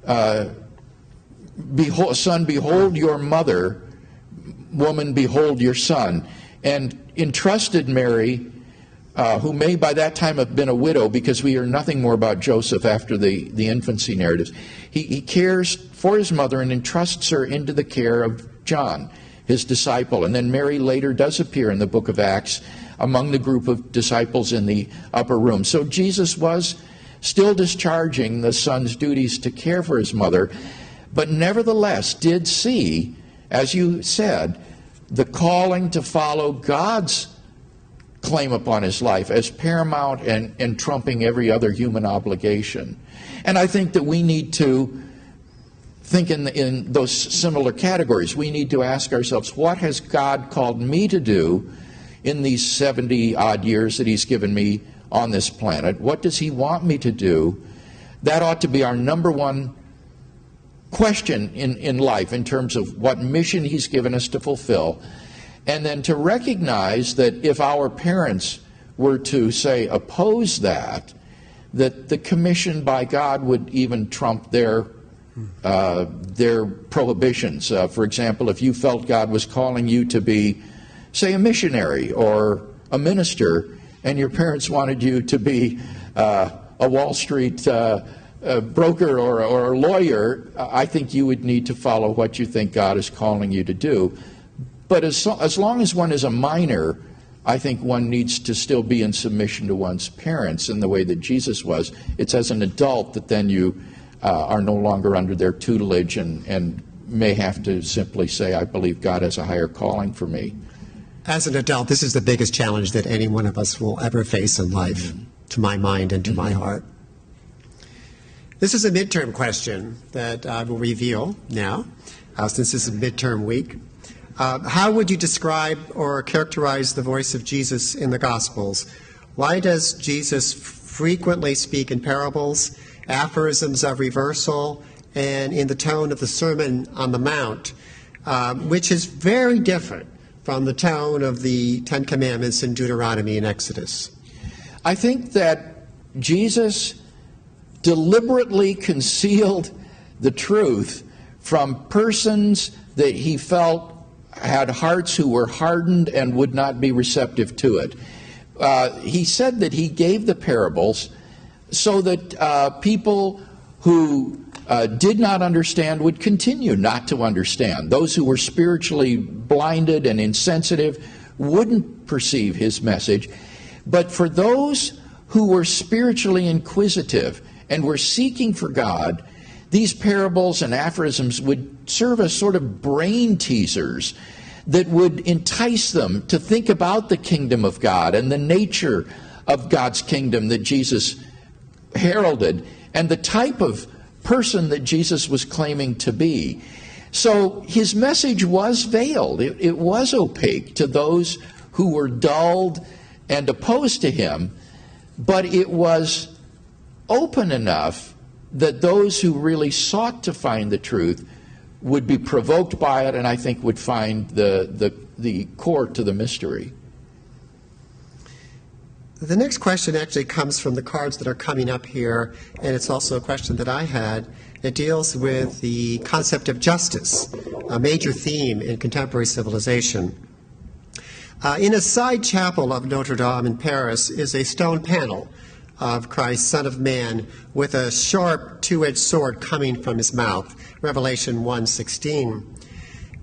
"Son, behold your mother. Woman, behold your son." And entrusted Mary, who may by that time have been a widow, because we hear nothing more about Joseph after the infancy narratives. He cares for his mother and entrusts her into the care of John, his disciple. And then Mary later does appear in the book of Acts among the group of disciples in the upper room. So Jesus was still discharging the son's duties to care for his mother, but nevertheless did see, as you said, the calling to follow God's claim upon his life as paramount and trumping every other human obligation. And I think that we need to think in those similar categories. We need to ask ourselves, what has God called me to do in these 70-odd years that he's given me on this planet? What does he want me to do? That ought to be our number one question in life in terms of what mission he's given us to fulfill. And then to recognize that if our parents were to, say, oppose that the commission by God would even trump their prohibitions. For example, if you felt God was calling you to be, say, a missionary or a minister, and your parents wanted you to be a Wall Street broker or a lawyer, I think you would need to follow what you think God is calling you to do. But as long as one is a minor, I think one needs to still be in submission to one's parents in the way that Jesus was. It's as an adult that then you are no longer under their tutelage and may have to simply say, I believe God has a higher calling for me. As an adult, this is the biggest challenge that any one of us will ever face in life, to my mind and to my heart. This is a midterm question that I will reveal now, since this is midterm week. How would you describe or characterize the voice of Jesus in the Gospels? Why does Jesus frequently speak in parables, aphorisms of reversal, and in the tone of the Sermon on the Mount, which is very different from the tone of the Ten Commandments in Deuteronomy and Exodus? I think that Jesus deliberately concealed the truth from persons that he felt had hearts who were hardened and would not be receptive to it. he said that he gave the parables so that people who did not understand would continue not to understand. Those who were spiritually blinded and insensitive wouldn't perceive his message. But for those who were spiritually inquisitive and were seeking for God, these parables and aphorisms would serve as sort of brain teasers that would entice them to think about the kingdom of God and the nature of God's kingdom that Jesus heralded and the type of person that Jesus was claiming to be. So his message was veiled. It was opaque to those who were dulled and opposed to him, but it was open enough that those who really sought to find the truth would be provoked by it, and I think would find the core to the mystery. The next question actually comes from the cards that are coming up here, and it's also a question that I had. It deals with the concept of justice, a major theme in contemporary civilization. In a side chapel of Notre Dame in Paris is a stone panel of Christ, Son of Man, with a sharp two-edged sword coming from his mouth, Revelation 1:16.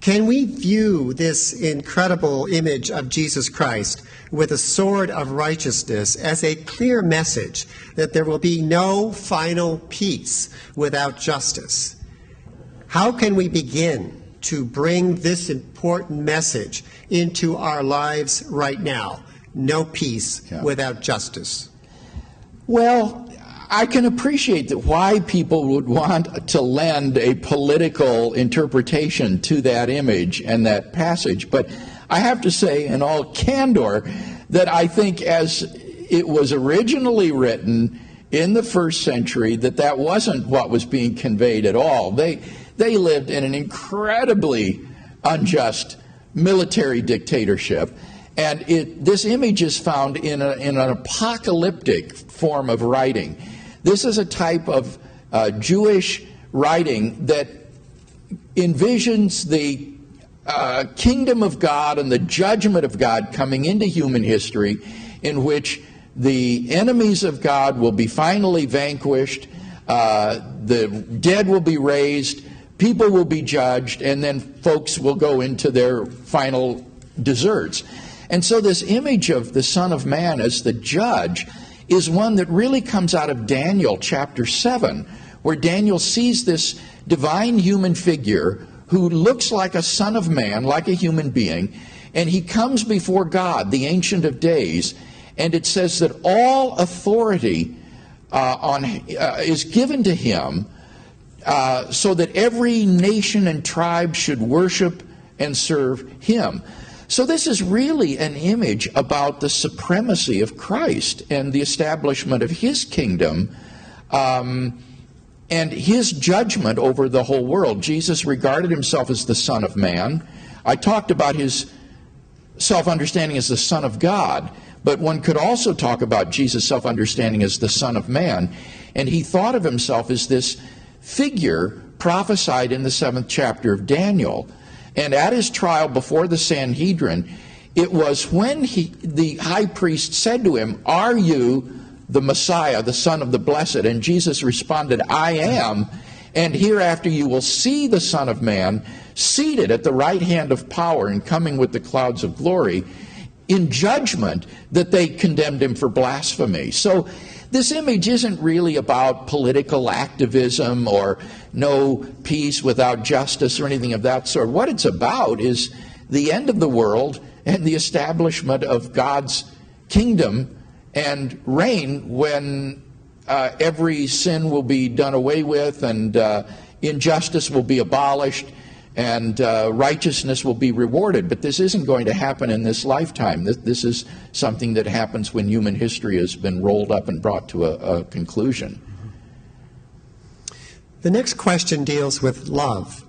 Can we view this incredible image of Jesus Christ with a sword of righteousness as a clear message that there will be no final peace without justice? How can we begin to bring this important message into our lives right now? No peace without justice. Well, I can appreciate that why people would want to lend a political interpretation to that image and that passage, but I have to say in all candor that I think as it was originally written in the first century, that wasn't what was being conveyed at all. They lived in an incredibly unjust military dictatorship, and this image is found in an apocalyptic form of writing. This is a type of Jewish writing that envisions the kingdom of God and the judgment of God coming into human history, in which the enemies of God will be finally vanquished, the dead will be raised, people will be judged, and then folks will go into their final deserts. And so this image of the Son of Man as the judge is one that really comes out of Daniel chapter 7, where Daniel sees this divine human figure who looks like a son of man, like a human being, and he comes before God, the Ancient of Days, and it says that all authority is given to him so that every nation and tribe should worship and serve him. So this is really an image about the supremacy of Christ and the establishment of his kingdom and his judgment over the whole world. Jesus regarded himself as the Son of Man. I talked about his self-understanding as the Son of God, but one could also talk about Jesus' self-understanding as the Son of Man. And he thought of himself as this figure prophesied in the 7th chapter of Daniel. And at his trial before the Sanhedrin, it was when the high priest said to him, "Are you the Messiah, the Son of the Blessed?" And Jesus responded, "I am, and hereafter you will see the Son of Man seated at the right hand of power and coming with the clouds of glory," in judgment that they condemned him for blasphemy. So this image isn't really about political activism or no peace without justice or anything of that sort. What it's about is the end of the world and the establishment of God's kingdom and reign, when every sin will be done away with and injustice will be abolished and righteousness will be rewarded. But this isn't going to happen in this lifetime. This is something that happens when human history has been rolled up and brought to a conclusion. The next question deals with love.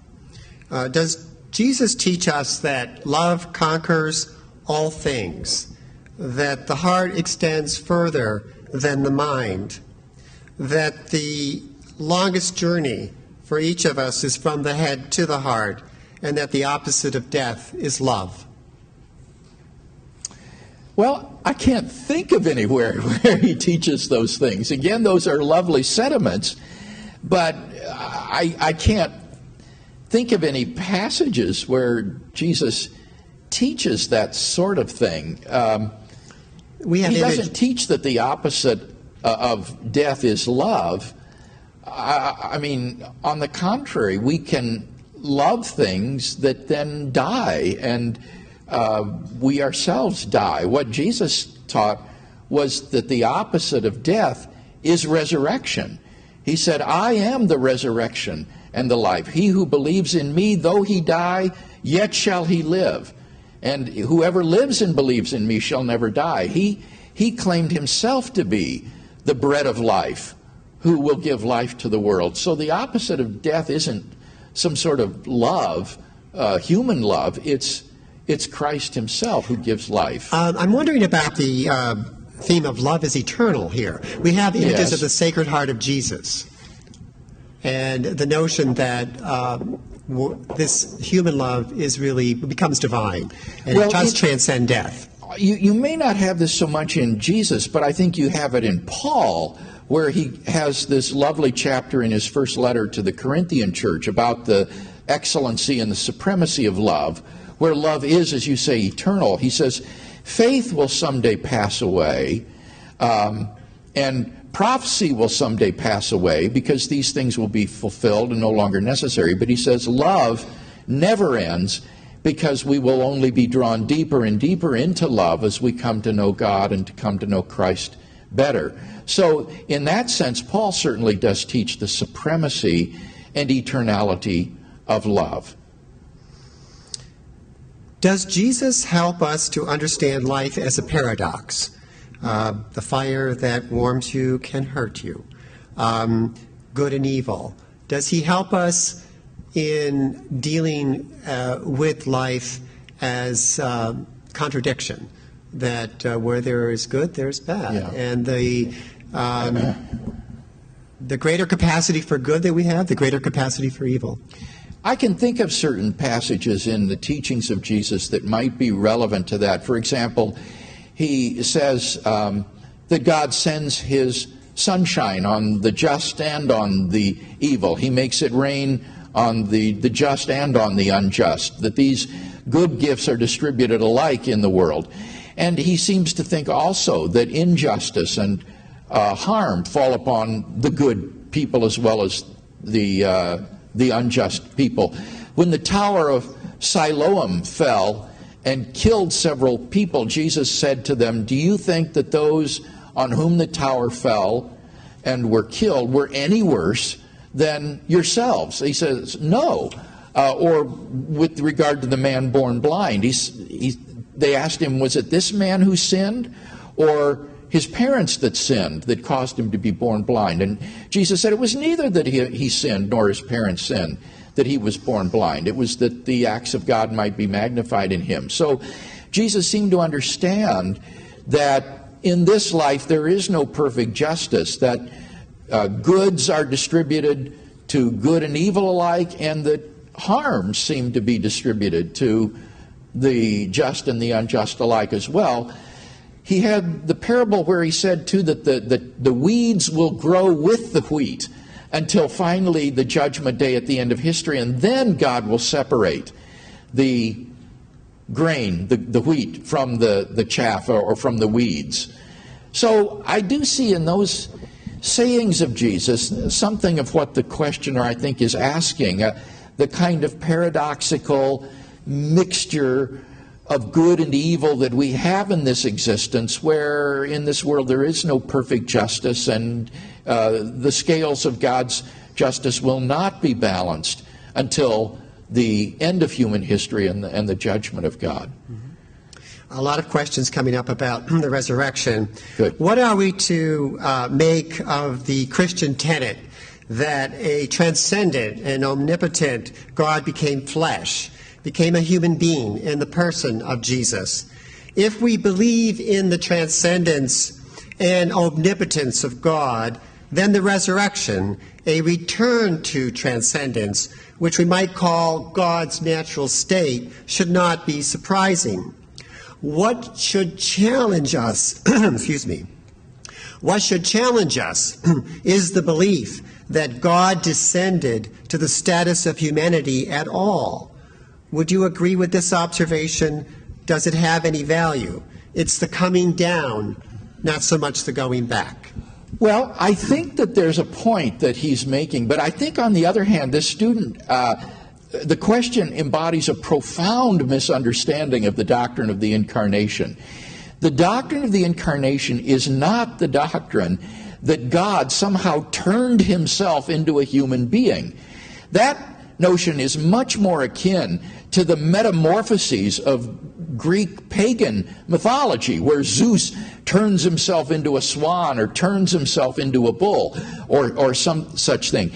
Does Jesus teach us that love conquers all things, that the heart extends further than the mind, that the longest journey for each of us is from the head to the heart, and that the opposite of death is love? Well, I can't think of anywhere where he teaches those things. Again, those are lovely sentiments, but I can't think of any passages where Jesus teaches that sort of thing. He doesn't teach that the opposite of death is love. I mean, on the contrary, we can love things that then die, and we ourselves die. What Jesus taught was that the opposite of death is resurrection. He said, I am the resurrection and the life. He who believes in me, though he die, yet shall he live. And whoever lives and believes in me shall never die. He claimed himself to be the bread of life, who will give life to the world. So the opposite of death isn't some sort of love, human love. It's Christ himself who gives life. I'm wondering about the theme of love is eternal here. We have images of the Sacred Heart of Jesus, and the notion that this human love is really becomes divine, and it does transcend death. You may not have this so much in Jesus, but I think you have it in Paul, where he has this lovely chapter in his first letter to the Corinthian church about the excellency and the supremacy of love, where love is, as you say, eternal. He says, faith will someday pass away, and prophecy will someday pass away, because these things will be fulfilled and no longer necessary. But he says love never ends, because we will only be drawn deeper and deeper into love as we come to know God and to come to know Christ better. So in that sense, Paul certainly does teach the supremacy and eternality of love. Does Jesus help us to understand life as a paradox? The fire that warms you can hurt you. Good and evil. Does he help us in dealing with life as contradiction? That where there is good, there's bad. Yeah. And the greater capacity for good that we have, the greater capacity for evil. I can think of certain passages in the teachings of Jesus that might be relevant to that. For example, he says that God sends his sunshine on the just and on the evil. He makes it rain on the just and on the unjust, that these good gifts are distributed alike in the world. And he seems to think also that injustice and harm fall upon the good people as well as the unjust people. When the Tower of Siloam fell and killed several people, Jesus said to them, do you think that those on whom the tower fell and were killed were any worse than yourselves? He says, no. Or with regard to the man born blind, they asked him, was it this man who sinned or his parents that sinned that caused him to be born blind? And Jesus said it was neither that he sinned nor his parents sinned that he was born blind. It was that the acts of God might be magnified in him. So Jesus seemed to understand that in this life there is no perfect justice, that goods are distributed to good and evil alike, and that harms seem to be distributed to the just and the unjust alike as well. He had the parable where he said, too, that the weeds will grow with the wheat until finally the judgment day at the end of history, and then God will separate the grain, the wheat, from the chaff or from the weeds. So I do see in those sayings of Jesus something of what the questioner, I think, is asking, the kind of paradoxical mixture of good and evil that we have in this existence, where in this world there is no perfect justice, and the scales of God's justice will not be balanced until the end of human history and the judgment of God. A lot of questions coming up about the resurrection. Good. What are we to make of the Christian tenet that a transcendent and omnipotent God became flesh, became a human being in the person of Jesus? If we believe in the transcendence and omnipotence of God, then the resurrection, a return to transcendence, which we might call God's natural state, should not be surprising. What should challenge us, excuse me, what should challenge us is the belief that God descended to the status of humanity at all. Would you agree with this observation? Does it have any value? It's the coming down, not so much the going back. Well, I think that there's a point that he's making, but I think on the other hand, this student, the question embodies a profound misunderstanding of the doctrine of the Incarnation. The doctrine of the Incarnation is not the doctrine that God somehow turned himself into a human being. That notion is much more akin to the metamorphoses of Greek pagan mythology, where Zeus turns himself into a swan or turns himself into a bull or some such thing.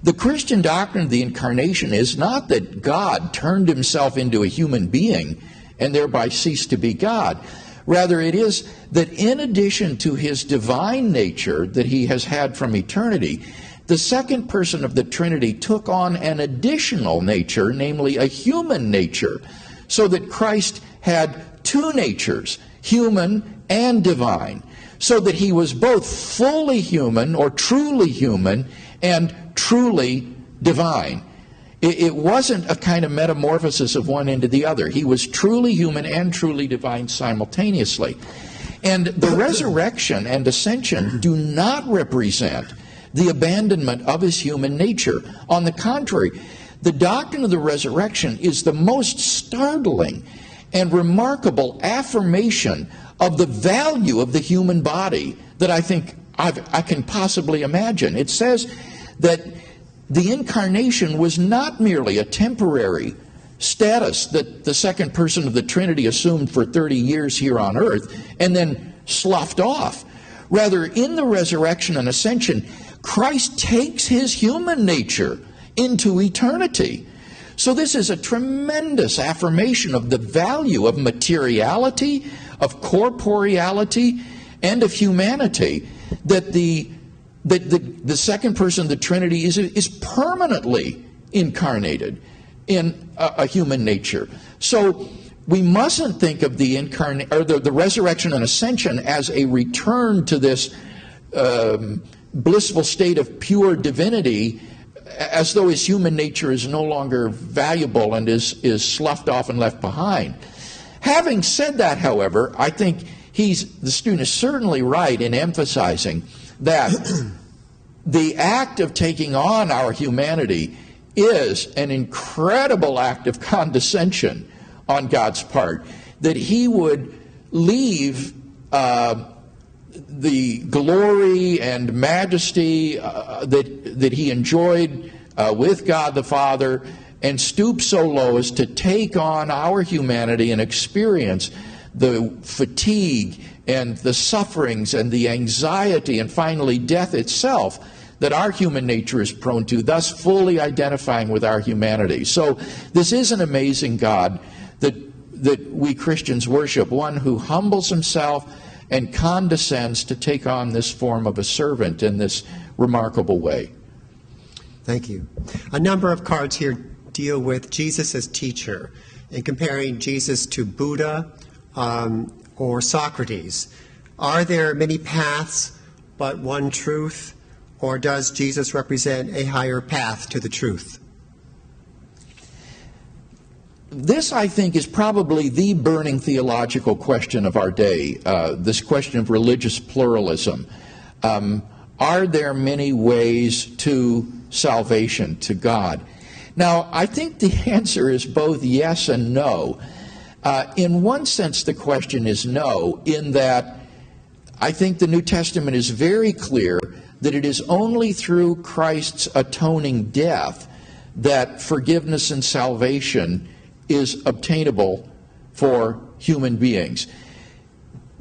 The Christian doctrine of the Incarnation is not that God turned himself into a human being and thereby ceased to be God. Rather, it is that in addition to his divine nature that he has had from eternity, the second person of the Trinity took on an additional nature, namely a human nature, so that Christ had two natures, human and divine, so that he was both fully human or truly human and truly divine. It wasn't a kind of metamorphosis of one into the other. He was truly human and truly divine simultaneously. And the resurrection and ascension do not represent the abandonment of his human nature. On the contrary, the doctrine of the resurrection is the most startling and remarkable affirmation of the value of the human body that I think I can possibly imagine. It says that the Incarnation was not merely a temporary status that the second person of the Trinity assumed for 30 years here on earth and then sloughed off. Rather, in the resurrection and ascension, Christ takes his human nature into eternity. So this is a tremendous affirmation of the value of materiality, of corporeality, and of humanity, that the second person of the Trinity is permanently incarnated in a human nature. So we mustn't think of the resurrection and ascension as a return to this blissful state of pure divinity, as though his human nature is no longer valuable and is sloughed off and left behind. Having said that, however, I think the student is certainly right in emphasizing that the act of taking on our humanity is an incredible act of condescension on God's part, that he would leave the glory and majesty that he enjoyed with God the Father and stoop so low as to take on our humanity and experience the fatigue and the sufferings and the anxiety and finally death itself that our human nature is prone to, thus fully identifying with our humanity. So this is an amazing God that we Christians worship, one who humbles himself and condescends to take on this form of a servant in this remarkable way. Thank you. A number of cards here deal with Jesus as teacher and comparing Jesus to Buddha or Socrates. Are there many paths but one truth, or does Jesus represent a higher path to the truth? This, I think, is probably the burning theological question of our day, this question of religious pluralism. Are there many ways to salvation, to God? Now, I think the answer is both yes and no. In one sense, the question is no, in that I think the New Testament is very clear that it is only through Christ's atoning death that forgiveness and salvation is obtainable for human beings.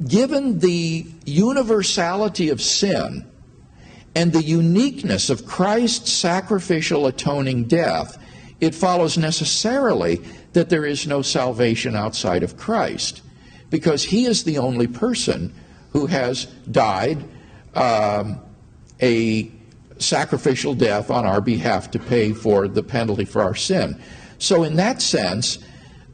Given the universality of sin and the uniqueness of Christ's sacrificial atoning death, it follows necessarily that there is no salvation outside of Christ, because he is the only person who has died a sacrificial death on our behalf to pay for the penalty for our sin. So in that sense,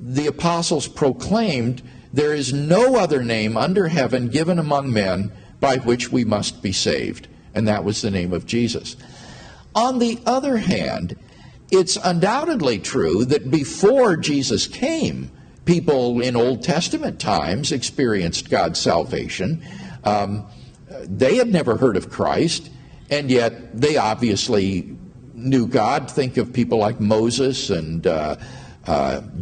the apostles proclaimed there is no other name under heaven given among men by which we must be saved. And that was the name of Jesus. On the other hand, it's undoubtedly true that before Jesus came, people in Old Testament times experienced God's salvation. They had never heard of Christ, and yet they obviously knew God. Think of people like Moses and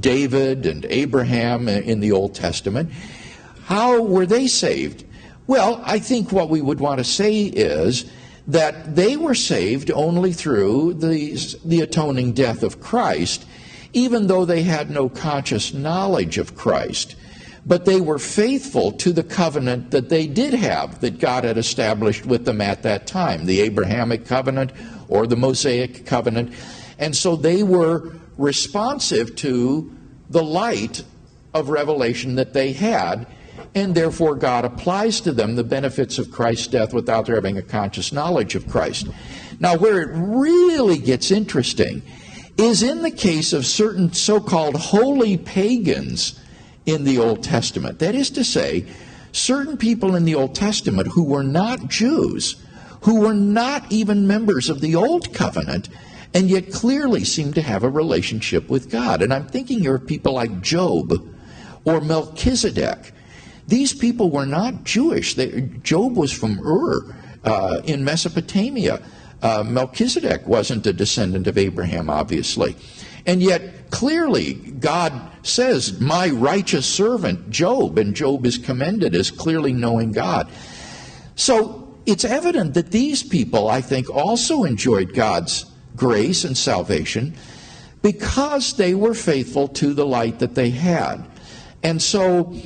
David and Abraham in the Old Testament. How were they saved? Well, I think what we would want to say is that they were saved only through the atoning death of Christ, even though they had no conscious knowledge of Christ. But they were faithful to the covenant that they did have, that God had established with them at that time, the Abrahamic covenant or the Mosaic covenant. And so they were responsive to the light of revelation that they had, and therefore God applies to them the benefits of Christ's death without their having a conscious knowledge of Christ. Now, where it really gets interesting is in the case of certain so-called holy pagans in the Old Testament. That is to say, certain people in the Old Testament who were not Jews, who were not even members of the Old Covenant, and yet clearly seemed to have a relationship with God. And I'm thinking here of people like Job or Melchizedek. These people were not Jewish. Job was from Ur in Mesopotamia. Melchizedek wasn't a descendant of Abraham, obviously. And yet, clearly, God says, my righteous servant Job, and Job is commended as clearly knowing God. So it's evident that these people, I think, also enjoyed God's grace and salvation because they were faithful to the light that they had. And so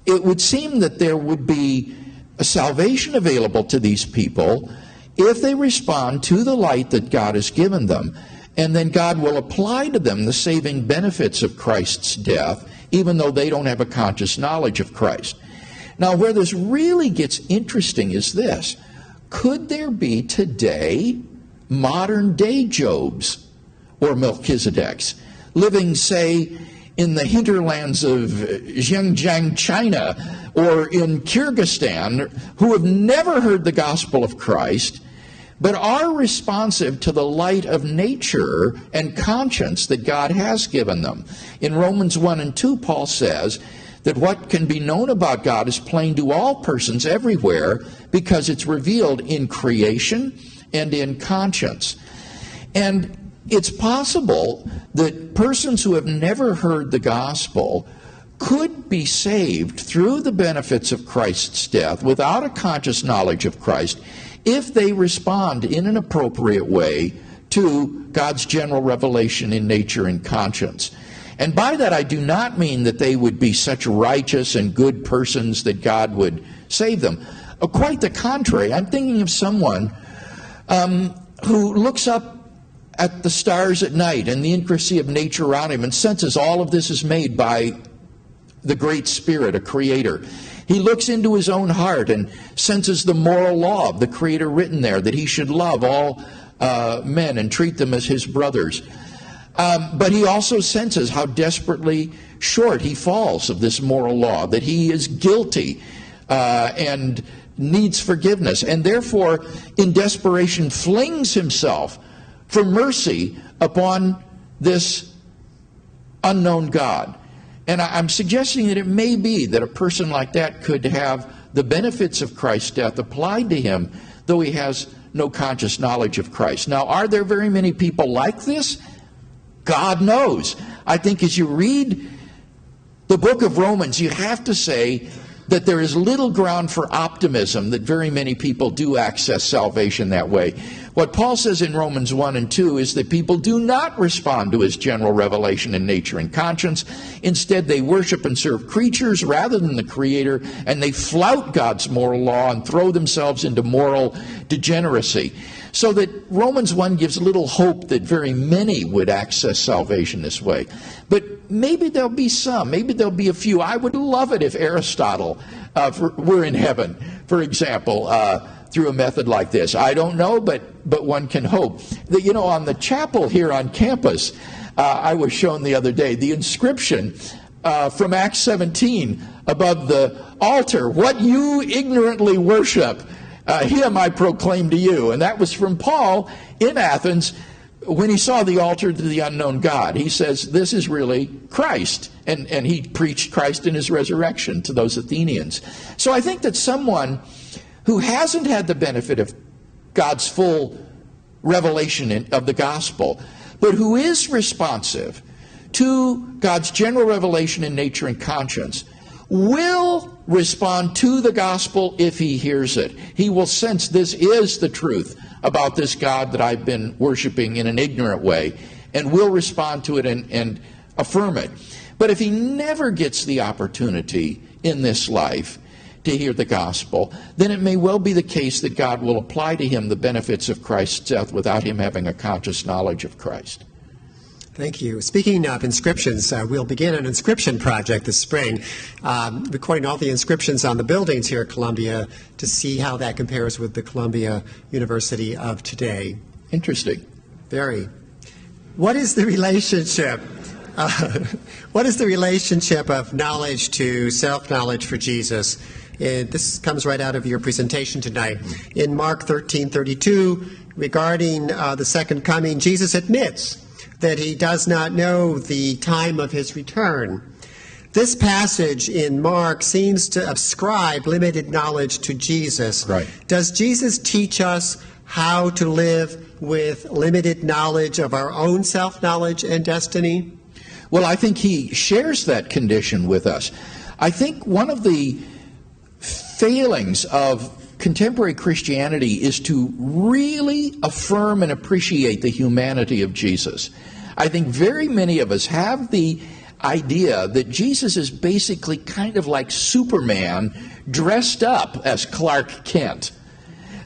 it would seem that there would be a salvation available to these people if they respond to the light that God has given them. And then God will apply to them the saving benefits of Christ's death, even though they don't have a conscious knowledge of Christ. Now, where this really gets interesting is this. Could there be today modern-day Jobs or Melchizedeks living, say, in the hinterlands of Xinjiang, China, or in Kyrgyzstan, who have never heard the gospel of Christ, but are responsive to the light of nature and conscience that God has given them. In Romans 1 and 2, Paul says that what can be known about God is plain to all persons everywhere because it's revealed in creation and in conscience. And it's possible that persons who have never heard the gospel could be saved through the benefits of Christ's death without a conscious knowledge of Christ if they respond in an appropriate way to God's general revelation in nature and conscience. And by that I do not mean that they would be such righteous and good persons that God would save them. Quite the contrary. I'm thinking of someone who looks up at the stars at night and the intricacy of nature around him and senses all of this is made by the Great Spirit, a creator. He looks into his own heart and senses the moral law of the Creator written there, that he should love all men and treat them as his brothers. But he also senses how desperately short he falls of this moral law, that he is guilty and needs forgiveness, and therefore, in desperation, flings himself for mercy upon this unknown God. And I'm suggesting that it may be that a person like that could have the benefits of Christ's death applied to him, though he has no conscious knowledge of Christ. Now, are there very many people like this? God knows. I think as you read the book of Romans, you have to say that there is little ground for optimism that very many people do access salvation that way. What Paul says in Romans 1 and 2 is that people do not respond to his general revelation in nature and conscience. Instead, they worship and serve creatures rather than the Creator, and they flout God's moral law and throw themselves into moral degeneracy. So that Romans 1 gives little hope that very many would access salvation this way. But maybe there'll be some, maybe there'll be a few. I would love it if Aristotle were in heaven, for example, through a method like this. I don't know, but one can hope. That, on the chapel here on campus, I was shown the other day, the inscription from Acts 17 above the altar. What you ignorantly worship, him I proclaim to you. And that was from Paul in Athens when he saw the altar to the unknown God. He says, this is really Christ. And he preached Christ in his resurrection to those Athenians. So I think that someone who hasn't had the benefit of God's full revelation of the gospel, but who is responsive to God's general revelation in nature and conscience, will respond to the gospel if he hears it. He will sense this is the truth about this God that I've been worshiping in an ignorant way, and will respond to it and affirm it. But if he never gets the opportunity in this life to hear the gospel, then it may well be the case that God will apply to him the benefits of Christ's death without him having a conscious knowledge of Christ. Thank you. Speaking of inscriptions, we'll begin an inscription project this spring, recording all the inscriptions on the buildings here at Columbia to see how that compares with the Columbia University of today. Interesting. Very. What is the relationship? What is the relationship of knowledge to self-knowledge for Jesus? This comes right out of your presentation tonight. In Mark 13:32, regarding the second coming, Jesus admits that he does not know the time of his return. This passage in Mark seems to ascribe limited knowledge to Jesus. Right. Does Jesus teach us how to live with limited knowledge of our own self-knowledge and destiny? Well, I think he shares that condition with us. I think one of the failings of contemporary Christianity is to really affirm and appreciate the humanity of Jesus. I think very many of us have the idea that Jesus is basically kind of like Superman dressed up as Clark Kent.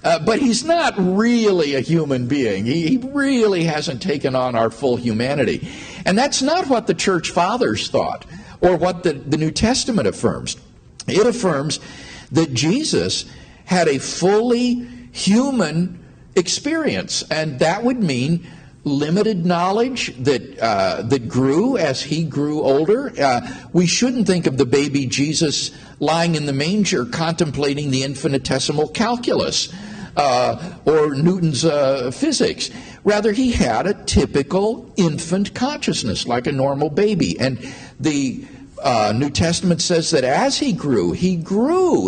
But he's not really a human being. He really hasn't taken on our full humanity. And that's not what the church fathers thought, or what the New Testament affirms. It affirms that Jesus had a fully human experience, and that would mean limited knowledge that grew as he grew older. We shouldn't think of the baby Jesus lying in the manger contemplating the infinitesimal calculus or Newton's physics. Rather, he had a typical infant consciousness like a normal baby. And the New Testament says that as he grew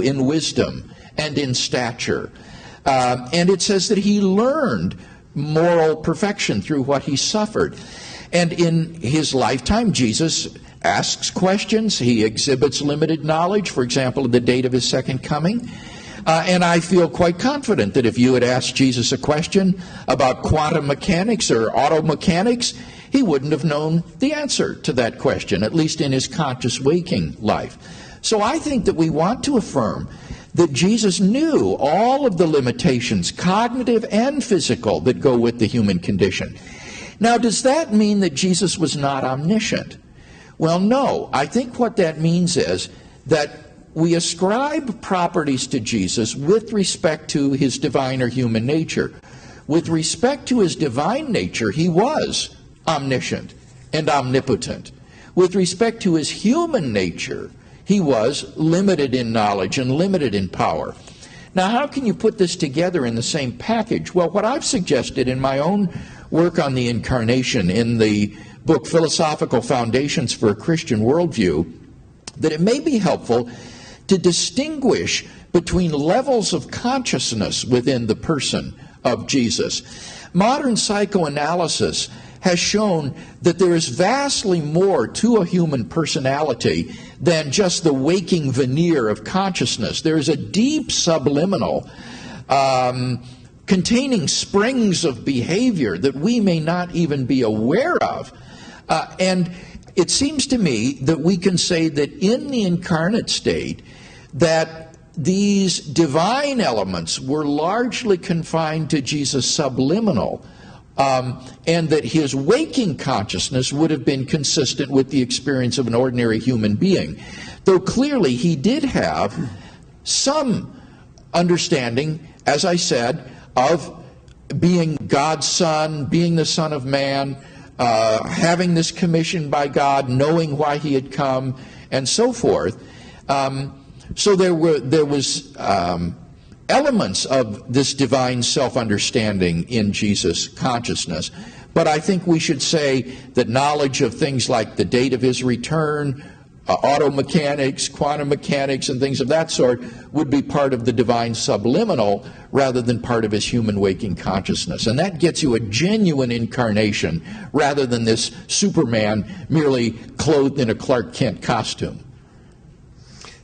in wisdom and in stature. And it says that he learned moral perfection through what he suffered. And in his lifetime, Jesus asks questions. He exhibits limited knowledge, for example, of the date of his second coming. And I feel quite confident that if you had asked Jesus a question about quantum mechanics or auto mechanics, he wouldn't have known the answer to that question, at least in his conscious waking life. So I think that we want to affirm that Jesus knew all of the limitations, cognitive and physical, that go with the human condition. Now, does that mean that Jesus was not omniscient? Well, no. I think what that means is that we ascribe properties to Jesus with respect to his divine or human nature. With respect to his divine nature, he was omniscient and omnipotent. With respect to his human nature, he was limited in knowledge and limited in power. Now, how can you put this together in the same package? Well, what I've suggested in my own work on the incarnation in the book Philosophical Foundations for a Christian Worldview, that it may be helpful to distinguish between levels of consciousness within the person of Jesus. Modern psychoanalysis has shown that there is vastly more to a human personality than just the waking veneer of consciousness. There is a deep subliminal containing springs of behavior that we may not even be aware of. And it seems to me that we can say that in the incarnate state, that these divine elements were largely confined to Jesus' subliminal, and that his waking consciousness would have been consistent with the experience of an ordinary human being. Though clearly he did have some understanding, as I said, of being God's Son, being the Son of Man, having this commission by God, knowing why he had come, and so forth. So there was elements of this divine self-understanding in Jesus' consciousness. But I think we should say that knowledge of things like the date of his return, auto mechanics, quantum mechanics, and things of that sort would be part of the divine subliminal rather than part of his human waking consciousness. And that gets you a genuine incarnation rather than this Superman merely clothed in a Clark Kent costume.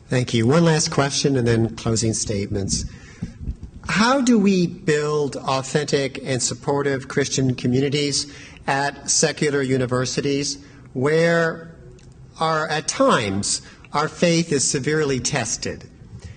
Thank you. One last question and then closing statements. How do we build authentic and supportive Christian communities at secular universities where at times our faith is severely tested?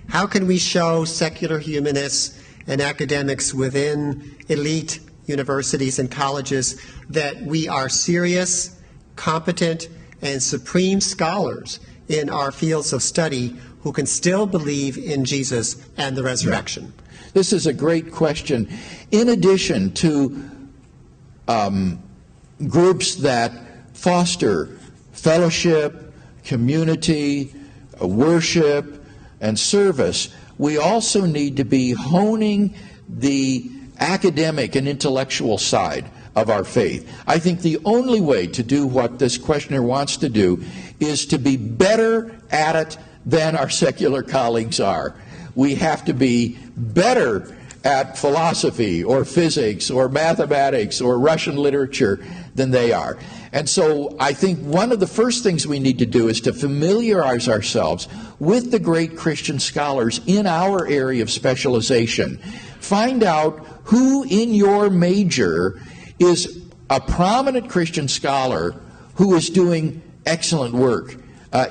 How can we show secular humanists and academics within elite universities and colleges that we are serious, competent, and supreme scholars in our fields of study who can still believe in Jesus and the resurrection? Yeah. This is a great question. In addition to groups that foster fellowship, community, worship, and service, we also need to be honing the academic and intellectual side of our faith. I think the only way to do what this questioner wants to do is to be better at it than our secular colleagues are. We have to be better at philosophy or physics or mathematics or Russian literature than they are. And so I think one of the first things we need to do is to familiarize ourselves with the great Christian scholars in our area of specialization. Find out who in your major is a prominent Christian scholar who is doing excellent work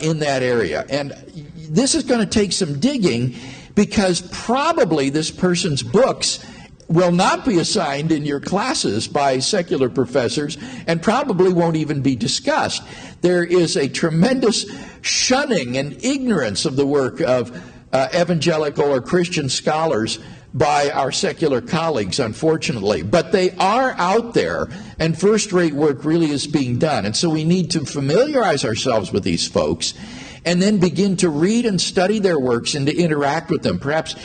in that area. And this is going to take some digging, because probably this person's books will not be assigned in your classes by secular professors and probably won't even be discussed. There is a tremendous shunning and ignorance of the work of evangelical or Christian scholars by our secular colleagues, unfortunately. But they are out there, and first-rate work really is being done. And so we need to familiarize ourselves with these folks and then begin to read and study their works and to interact with them. Perhaps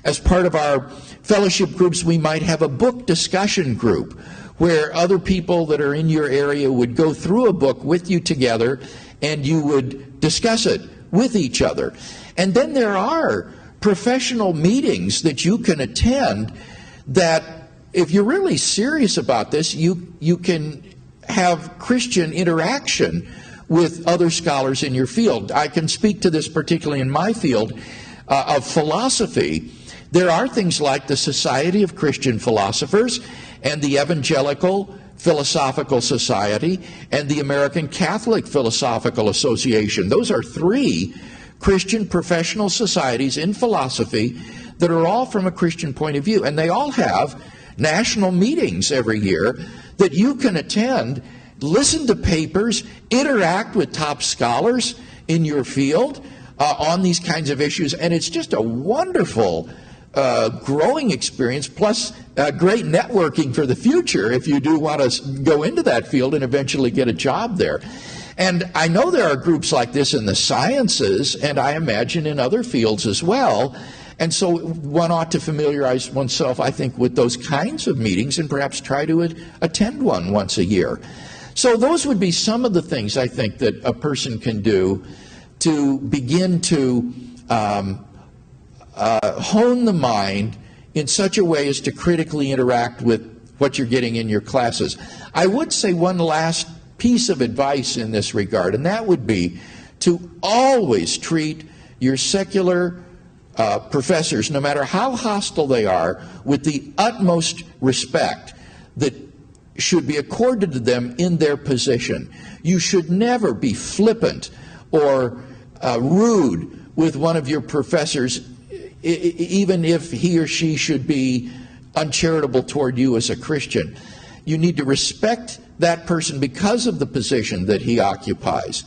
as part of our fellowship groups, we might have a book discussion group where other people that are in your area would go through a book with you together and you would discuss it with each other. And then there are professional meetings that you can attend that, if you're really serious about this, you can have Christian interaction with other scholars in your field. I can speak to this particularly in my field of philosophy. There are things like the Society of Christian Philosophers and the Evangelical Philosophical Society and the American Catholic Philosophical Association. Those are three Christian professional societies in philosophy that are all from a Christian point of view. And they all have national meetings every year that you can attend, listen to papers, interact with top scholars in your field on these kinds of issues. And it's just a wonderful growing experience, plus great networking for the future if you do want to go into that field and eventually get a job there. And I know there are groups like this in the sciences, and I imagine in other fields as well. And so one ought to familiarize oneself, I think, with those kinds of meetings and perhaps try to attend one once a year. So those would be some of the things I think that a person can do to begin to hone the mind in such a way as to critically interact with what you're getting in your classes. I would say one last piece of advice in this regard, and that would be to always treat your secular professors, no matter how hostile they are, with the utmost respect that should be accorded to them in their position. You should never be flippant or rude with one of your professors, even if he or she should be uncharitable toward you as a Christian. You need to respect that person because of the position that he occupies.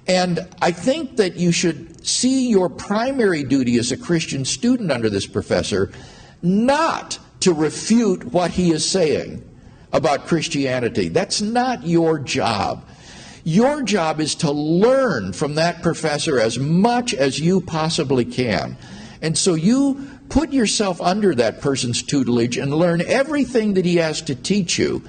And I think that you should see your primary duty as a Christian student under this professor not to refute what he is saying, about Christianity. That's not your job. Your job is to learn from that professor as much as you possibly can. And so you put yourself under that person's tutelage and learn everything that he has to teach you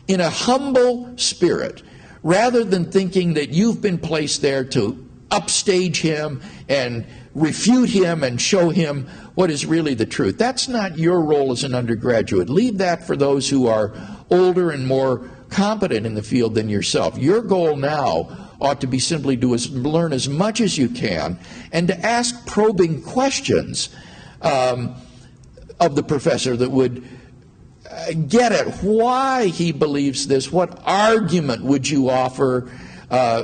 in a humble spirit, rather than thinking that you've been placed there to upstage him and refute him and show him what is really the truth. That's not your role as an undergraduate. Leave that for those who are older and more competent in the field than yourself. Your goal now ought to be simply to learn as much as you can and to ask probing questions of the professor that would get at why he believes this. What argument would you offer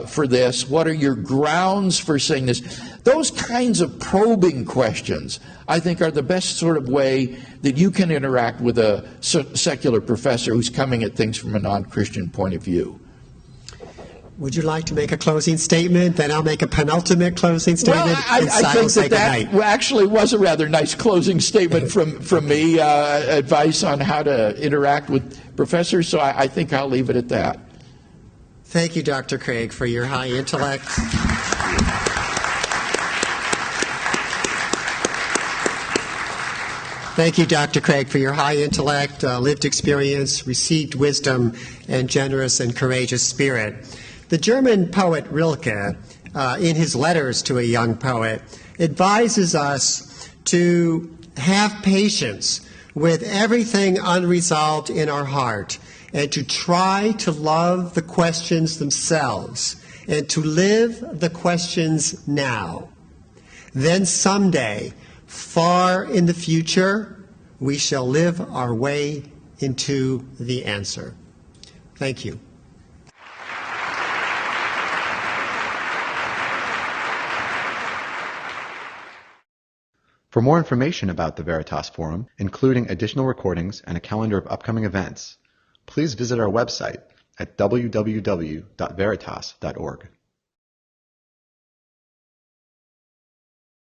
for this? What are your grounds for saying this? Those kinds of probing questions, I think, are the best sort of way that you can interact with a secular professor who's coming at things from a non-Christian point of view. Would you like to make a closing statement? Then I'll make a penultimate closing statement. Well, I think that actually was a rather nice closing statement from me, advice on how to interact with professors, so I think I'll leave it at that. Thank you, Dr. Craig, for your high intellect. Thank you, Dr. Craig, for your high intellect, lived experience, received wisdom, and generous and courageous spirit. The German poet Rilke, in his letters to a young poet, advises us to have patience with everything unresolved in our heart and to try to love the questions themselves and to live the questions now. Then someday, far in the future, we shall live our way into the answer. Thank you. For more information about the Veritas Forum, including additional recordings and a calendar of upcoming events, please visit our website at www.veritas.org.